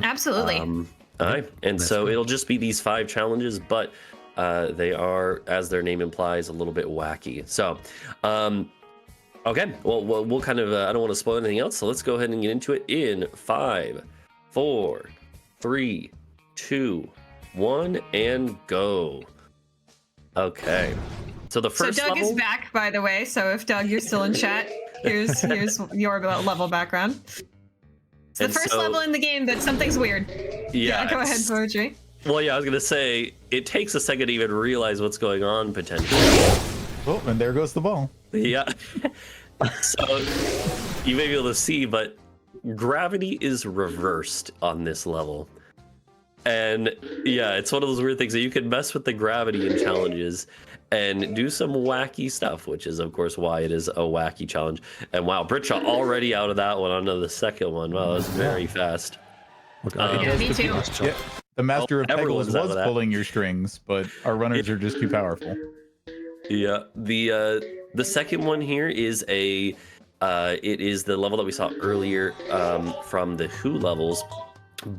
Absolutely. All right, and so it'll just be these 5 challenges, but they are, as their name implies, a little bit wacky. So, okay, well, we'll kind of, I don't want to spoil anything else, so let's go ahead and get into it in 5, 4, 3, 2, 1, and go. Okay. So the first Doug level, is back, by the way. So if Doug, you're still in chat, here's your level background. It's the And first so- level in the game that something's weird. yeah, Go ahead, Poetry. Well, yeah, I was gonna say it takes a second to even realize what's going on potentially. Oh, and there goes the ball. Yeah. So you may be able to see, but gravity is reversed on this level. And yeah, it's one of those weird things that you can mess with the gravity in challenges and do some wacky stuff, which is of course why it is a wacky challenge. And wow, britsha already out of that one onto the second one. Wow, that was very fast. Okay, Yeah, me too. Yeah, the master of everyone's Peggles out of was that. pulling your strings, but our runners are just too powerful. Yeah, the second one here is it is the level that we saw earlier from the Who levels,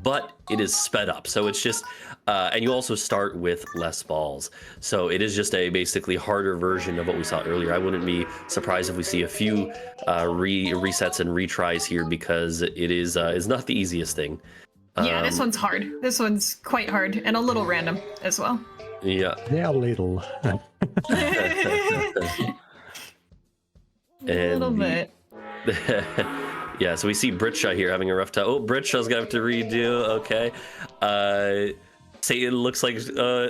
but it is sped up. So it's just, and you also start with less balls. So it is just a basically harder version of what we saw earlier. I wouldn't be surprised if we see a few resets and retries here because it is not the easiest thing. Yeah, this one's hard. This one's quite hard and a little random as well. Yeah. yeah, a little. A little bit. Yeah, so we see britsha here having a rough time. Oh, britsha's gonna have to redo. Okay. Satan looks like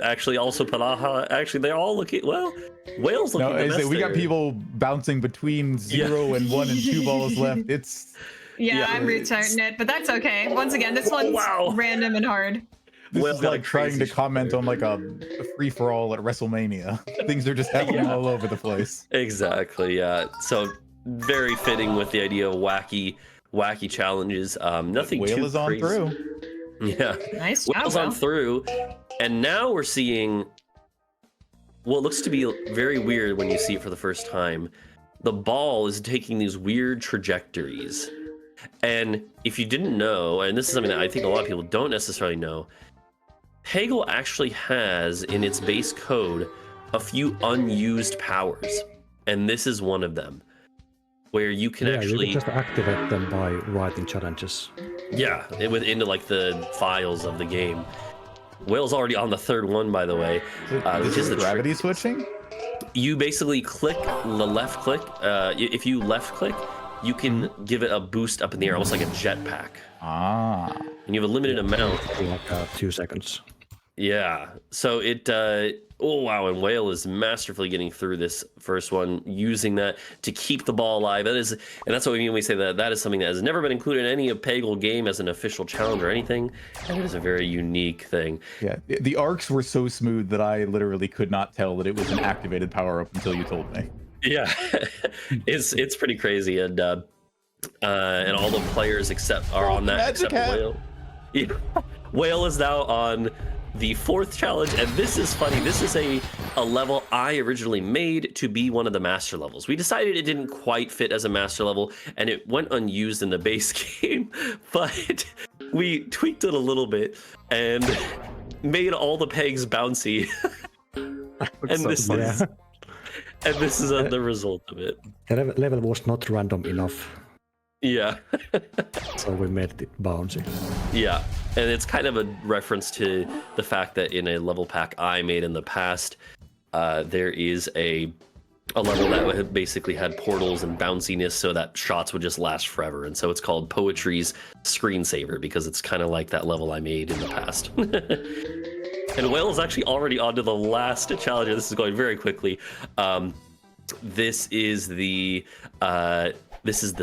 actually also pnaha. Actually, they're all looking well. Whale's looking. No, the best we got there. people bouncing between 0 and 1 and 2 balls left. It's Yeah, I'm restarting it, but that's okay. Once again, this one's random and hard. this Whale's is got a like trying to crazy comment on like a free for all at WrestleMania. Things are just happening all over the place. Exactly. Yeah. So very fitting with the idea of wacky challenges. Nothing Whale too is on crazy. through. Yeah. Nice job, Whale's on Will. through, and now we're seeing what looks to be very weird when you see it for the first time. The ball is taking these weird trajectories. And if you didn't know, and this is something that I think a lot of people don't necessarily know, Peggle actually has in its base code a few unused powers. And this is one of them, where you can Yeah, actually... you can just activate them by writing challenges. Yeah, into like the files of the game. Whale's already on the third one, by the way, This which is the gravity switching? You basically click the left click. If you left click, you can give it a boost up in the air, almost like a jetpack. Ah. And you have a limited amount. For like 2 seconds. Yeah. So it. Oh wow! And Whale is masterfully getting through this first one, using that to keep the ball alive. That is, and that's what we mean when we say that is something that has never been included in any of Peggle game as an official challenge or anything, and it is a very unique thing. Yeah, the arcs were so smooth that I literally could not tell that it was an activated power up until you told me. Yeah, it's pretty crazy, and all the players are on that Magic except hat. Whale. Yeah. Whale is now on the fourth challenge, and this is funny. This is a level I originally made to be one of the master levels. We decided it didn't quite fit as a master level, and it went unused in the base game, but we tweaked it a little bit and made all the pegs bouncy. And this is the result of it. The level was not random enough, Yeah. so we made it bouncy. Yeah, and it's kind of a reference to the fact that in a level pack I made in the past, there is a level that basically had portals and bounciness so that shots would just last forever. And so it's called Poetry's Screensaver because it's kind of like that level I made in the past. And Whale is actually already on to the last challenge. This is going very quickly. This is the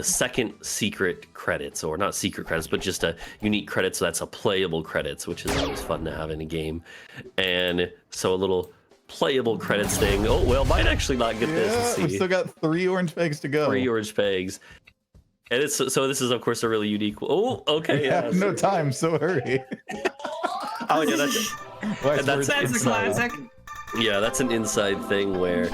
second secret credits, or not secret credits, but just a unique credit. So that's a playable credits, which is always fun to have in a game. And so a little playable credits thing. Oh, well, might actually not get this. Let's see. We've still got 3 orange pegs to go. 3 orange pegs. And it's so this is of course a really unique. Oh, okay. We Yeah. have no time, so hurry. Oh yeah, that's That's a classic. yeah, that's an inside thing where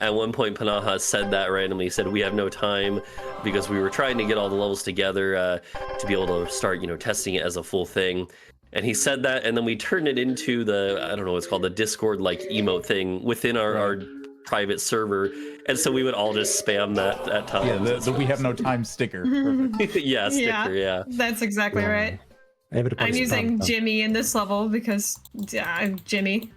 at one point pnaha said that randomly. He said we have no time because we were trying to get all the levels together to be able to start, testing it as a full thing. And he said that, and then we turned it into I don't know what it's called, the Discord like emote thing within our private server, and so we would all just spam that at times. Yeah, the we have no time sticker. Perfect. Yeah, sticker, yeah. That's exactly right. I'm Everybody's using done. Jimmy in this level because I'm Jimmy.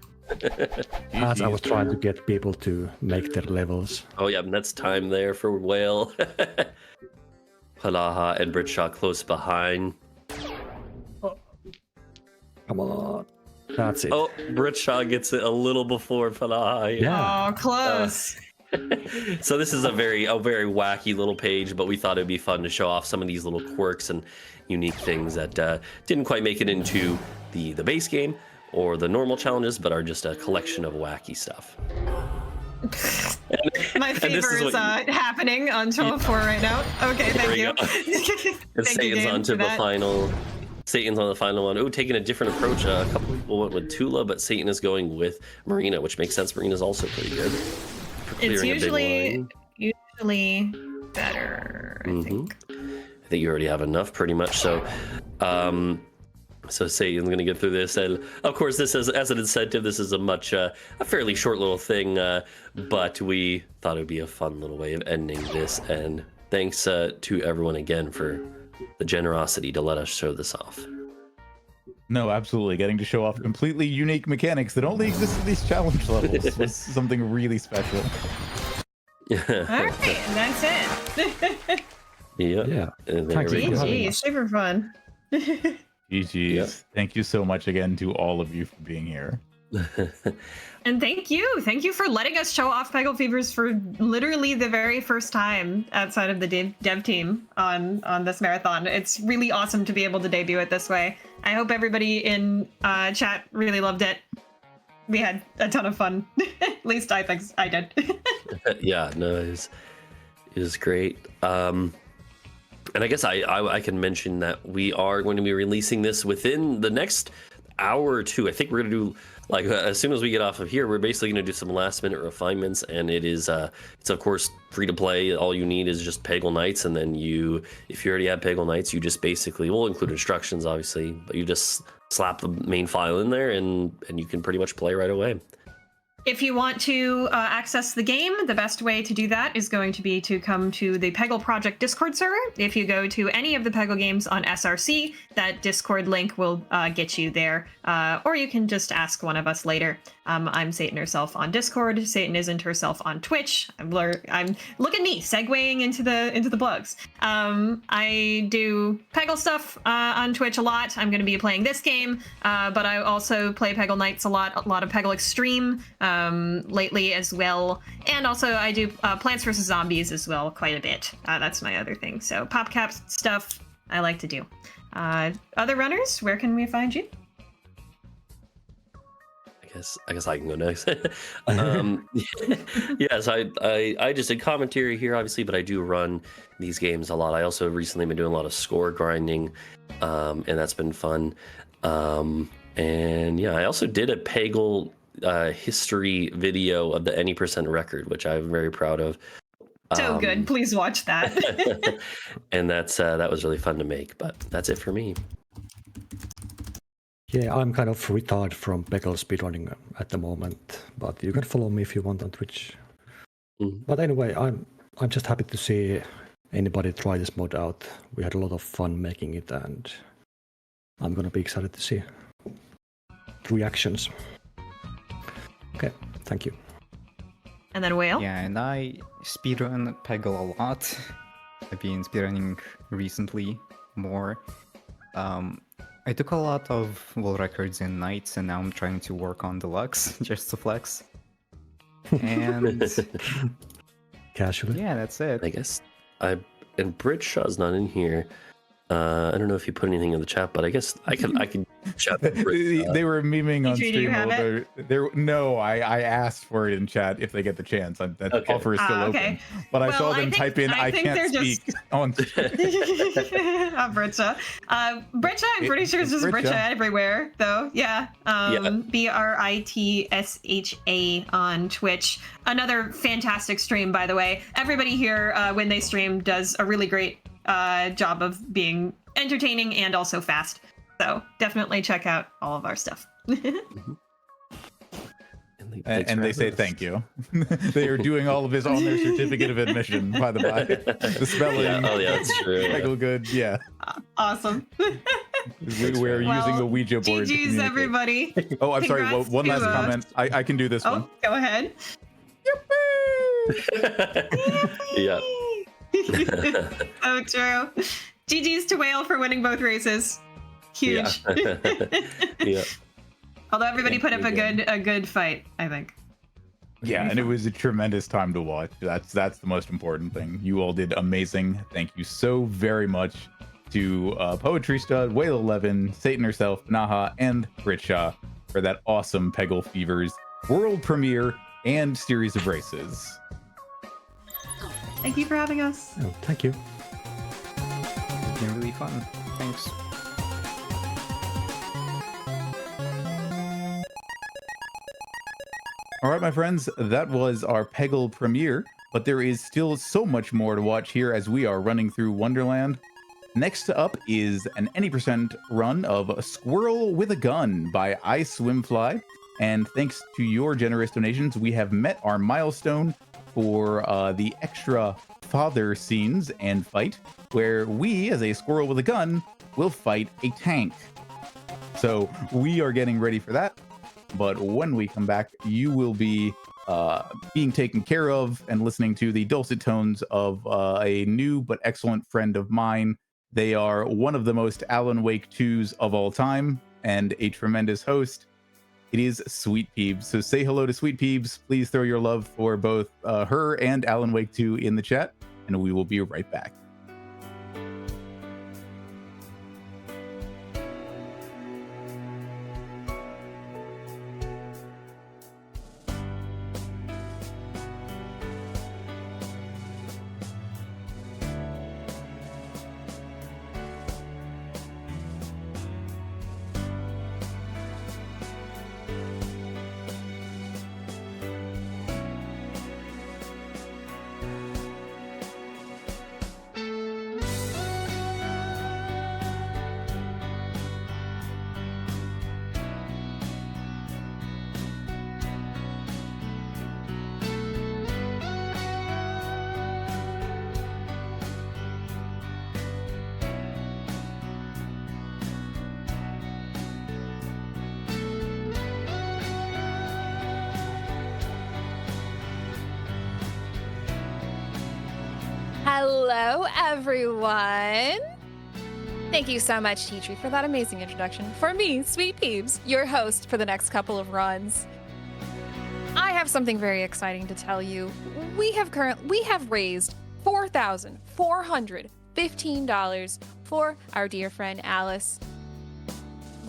As I was trying to get people to make their levels. Oh yeah, and that's time there for Whale. pnaha and britsha close behind. Come on. That's it. Oh, britsha gets it a little before pnaha. Yeah. Oh, close. So this is a very wacky little page, but we thought it'd be fun to show off some of these little quirks and unique things that didn't quite make it into the base game or the normal challenges, but are just a collection of wacky stuff. My fever is happening on 12-4 right now. Okay, thank you. And Satan's on to the final. Satan's on the final one. Oh, taking a different approach. A couple people went with Tula, but Satan is going with Marina, which makes sense. Marina's also pretty good. It's usually better, I think. I think you already have enough, pretty much. So, so Satan's going to get through this, and of course, this is as an incentive. This is a fairly short little thing, but we thought it would be a fun little way of ending this. And thanks to everyone again for the generosity to let us show this off. No, absolutely. Getting to show off completely unique mechanics that only exist in these challenge levels was something really special. All right, and that's it. Yeah. And Thank you. GG, super fun. GG's. Yep. Thank you so much again to all of you for being here. And thank you for letting us show off Peggle Fevers for literally the very first time outside of the dev team on this marathon. It's really awesome to be able to debut it this way. I hope everybody in chat really loved it. We had a ton of fun. At least I think I did. Yeah, no, it was great. And I guess I can mention that we are going to be releasing this within the next hour or two. I think we're going to do, like, as soon as we get off of here, we're basically going to do some last minute refinements, and it's of course free to play. All you need is just Peggle Knights, and then if you already have Peggle Knights, you just basically, we'll include instructions obviously, but you just slap the main file in there and you can pretty much play right away. If you want to access the game, the best way to do that is going to be to come to the Peggle Project Discord server. If you go to any of the Peggle games on SRC, that Discord link will get you there, or you can just ask one of us later. I'm SatanHerself on Discord. Satan isn't herself on Twitch. Look at me segueing into the plugs. I do Peggle stuff on Twitch a lot. I'm going to be playing this game, but I also play Peggle Nights a lot of Peggle Extreme lately as well, and also I do Plants vs Zombies as well quite a bit. That's my other thing. So PopCap stuff I like to do. Other runners, where can we find you? I guess I can go next. Yes, I just did commentary here, obviously, but I do run these games a lot. I also recently been doing a lot of score grinding, and that's been fun. And yeah, I also did a Peggle history video of the Any Percent record, which I'm very proud of. So good. Please watch that. And that was really fun to make. But that's it for me. Yeah, I'm kind of retired from Peggle speedrunning at the moment, but you can follow me if you want on Twitch. But anyway, I'm just happy to see anybody try this mod out. We had a lot of fun making it, and I'm gonna be excited to see reactions. Okay, thank you. And then Whale? Yeah, and I speedrun Peggle a lot. I've been speedrunning recently more. I took a lot of world records in nights, and now I'm trying to work on deluxe just to flex. And Casually. yeah, that's it. I guess and Britsha's not in here. I don't know if you put anything in the chat, but I guess I can chat. They were memeing on Do you stream. have it? No, I asked for it in chat if they get the chance. That Okay. offer is still Okay. open. But I Well, saw I them think- type in, I I think can't they're speak. On Britsha. Britsha, I'm pretty sure it's just Britsha. Britsha everywhere, though. Yeah. BRITSHA on Twitch. Another fantastic stream, by the way. Everybody here, when they stream, does a really great job of being entertaining and also fast. So definitely check out all of our stuff. and they say thank you. They are doing all of this on their certificate of admission, by the by. The spelling. Yeah, oh yeah, that's true. Peggle good, yeah. Awesome. We're using a Ouija board. to GG's, communicate. everybody. Oh, I'm sorry. Congrats One last to, comment. I can do this one. Oh, go ahead. Yeah. So true. GG's to Whale for winning both races. Huge. Yeah. Although everybody put up Again. a good fight, I think. Yeah, and it was a tremendous time to watch. That's the most important thing. You all did amazing. Thank you so very much to Poetry Stud, WhaleEleven, Satan herself, pnaha, and britsha for that awesome Peggle Fevers world premiere and series of races. Thank you for having us. Oh, thank you. It's been really fun. Thanks. All right, my friends, that was our Peggle premiere, but there is still so much more to watch here as we are running through Wonderland. Next up is an any percent run of A Squirrel with a Gun by iSwimFly. And thanks to your generous donations, we have met our milestone for the extra father scenes and fight, where we, as a squirrel with a gun, will fight a tank. So we are getting ready for that. But when we come back, you will be being taken care of and listening to the dulcet tones of a new but excellent friend of mine. They are one of the most Alan Wake 2s of all time and a tremendous host. It is Sweet Peebs. So say hello to Sweet Peebs. Please throw your love for both her and Alan Wake 2 in the chat, and we will be right back. Hello, everyone. Thank you so much, Teetry, for that amazing introduction. For me, Sweet Peebs, your host for the next couple of runs. I have something very exciting to tell you. We have raised $4,415 for our dear friend Alice.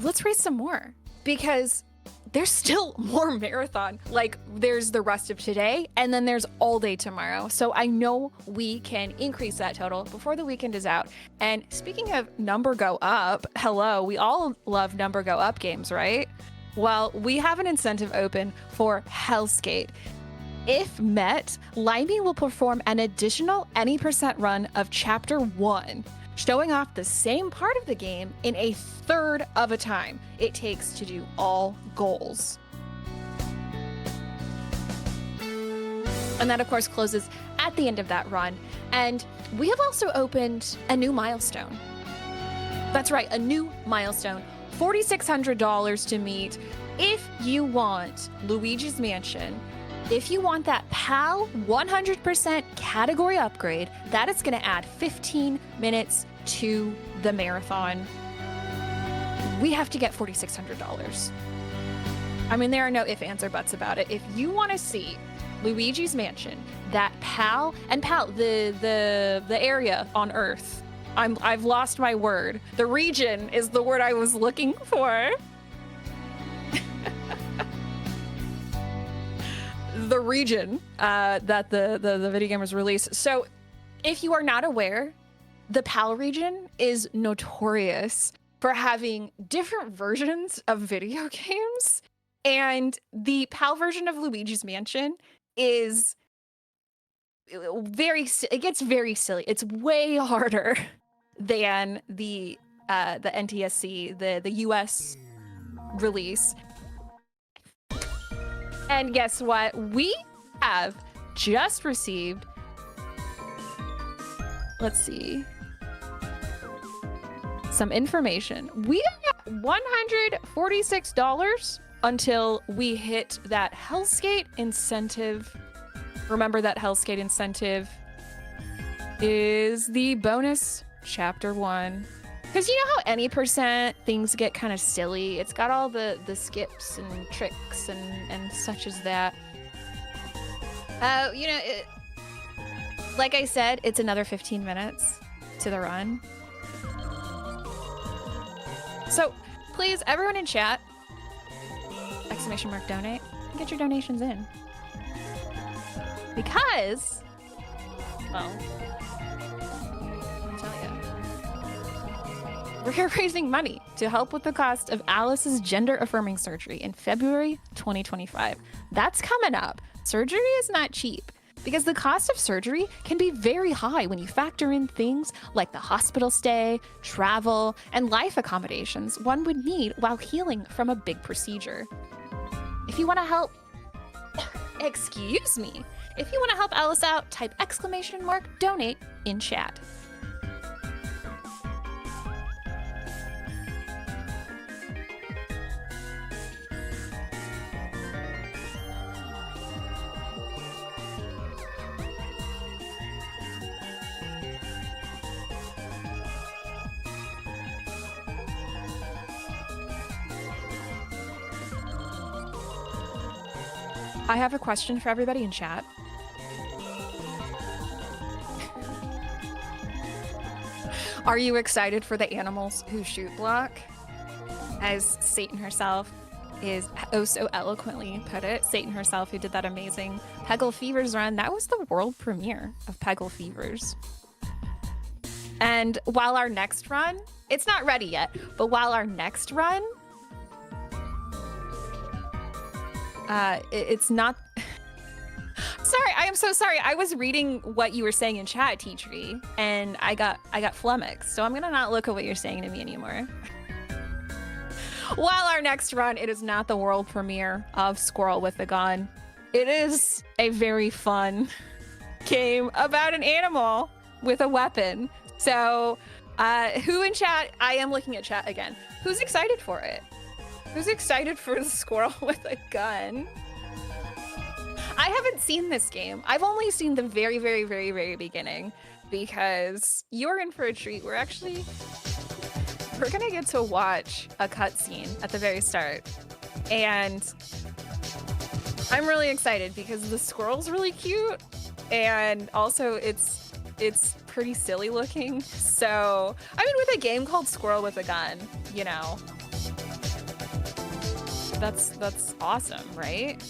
Let's raise some more because there's still more marathon. Like, there's the rest of today, and then there's all day tomorrow. So I know we can increase that total before the weekend is out. And speaking of number go up, hello, we all love number go up games, right? Well, we have an incentive open for Hellskate. If met, Limey will perform an additional any percent run of Chapter 1, showing off the same part of the game in a third of a time it takes to do all goals. And that, of course, closes at the end of that run. And we have also opened a new milestone. That's right, a new milestone. $4,600 to meet if you want Luigi's Mansion. If you want that PAL 100% category upgrade, that is going to add 15 minutes to the marathon. We have to get $4,600. I mean, there are no ifs, ands, or buts about it. If you want to see Luigi's Mansion, that PAL, and PAL, the area on Earth, I've lost my word. The region is the word I was looking for. The region that the video gamers released. So if you are not aware, the PAL region is notorious for having different versions of video games. And the PAL version of Luigi's Mansion is it gets very silly. It's way harder than the NTSC, the US release. And guess what? We have just received, let's see, some information. We are at $146 until we hit that Hellskate incentive. Remember that Hellskate incentive is the bonus Chapter 1. Because you know how any percent things get kind of silly? It's got all the skips and tricks and such as that. You know, like I said, it's another 15 minutes to the run. So please, everyone in chat, ! donate, get your donations in. Because, well, let me tell you. We're raising money to help with the cost of Alice's gender-affirming surgery in February 2025. That's coming up. Surgery is not cheap because the cost of surgery can be very high when you factor in things like the hospital stay, travel, and life accommodations one would need while healing from a big procedure. If you want to help, excuse me, if you want to help Alice out, type !donate in chat. I have a question for everybody in chat. Are you excited for the animals who shoot block? As Satan herself is oh so eloquently put it, Satan herself who did that amazing Peggle Fevers run, that was the world premiere of Peggle Fevers. And while our next run, it's not ready yet, but while our next run, it's not. Sorry, I am so sorry. I was reading what you were saying in chat, T-Tree, and I got flummoxed. So I'm gonna not look at what you're saying to me anymore. While our next run, it is not the world premiere of Squirrel with a Gun. It is a very fun game about an animal with a weapon. So, who in chat? I am looking at chat again. Who's excited for it? Who's excited for the Squirrel with a Gun? I haven't seen this game. I've only seen the very, very, very, very beginning because you're in for a treat. We're gonna get to watch a cutscene at the very start. And I'm really excited because the squirrel's really cute and also it's pretty silly looking. So, I mean, with a game called Squirrel with a Gun, you know, that's awesome, right?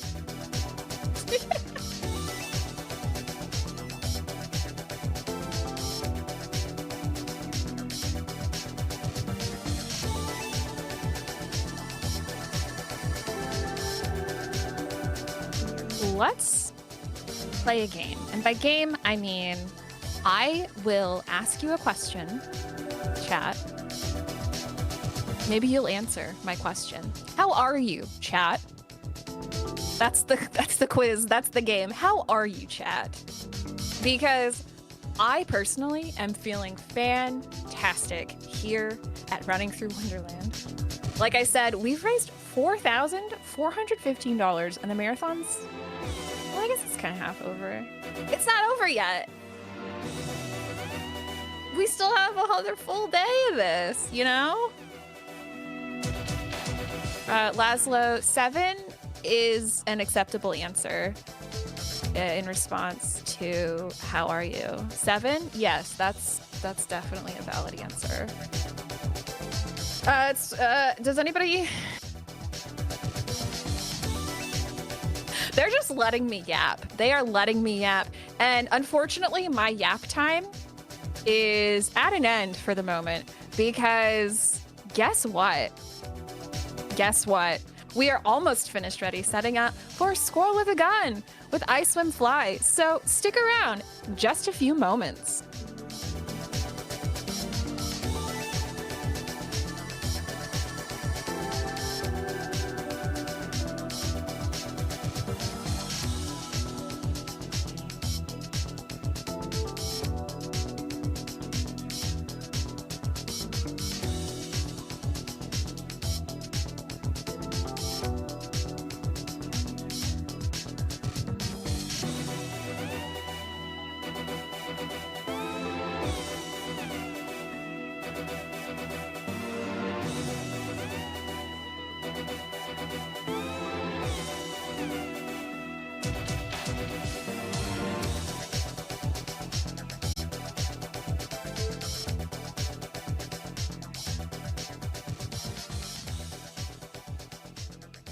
Let's play a game. And by game, I mean I will ask you a question, chat. Maybe you'll answer my question. How are you, chat? That's the quiz. That's the game. How are you, chat? Because I personally am feeling fantastic here at Running Through Wonderland. Like I said, we've raised $4,415 and the marathon's, well, I guess it's kind of half over. It's not over yet. We still have another full day of this, you know? Laszlo, 7 is an acceptable answer in response to how are you? 7? Yes, that's definitely a valid answer. Does anybody? They're just letting me yap. They are letting me yap. And unfortunately, my yap time is at an end for the moment because guess what? Guess what? We are almost finished ready setting up for Squirrel with a Gun with I Swim Fly. So stick around just a few moments.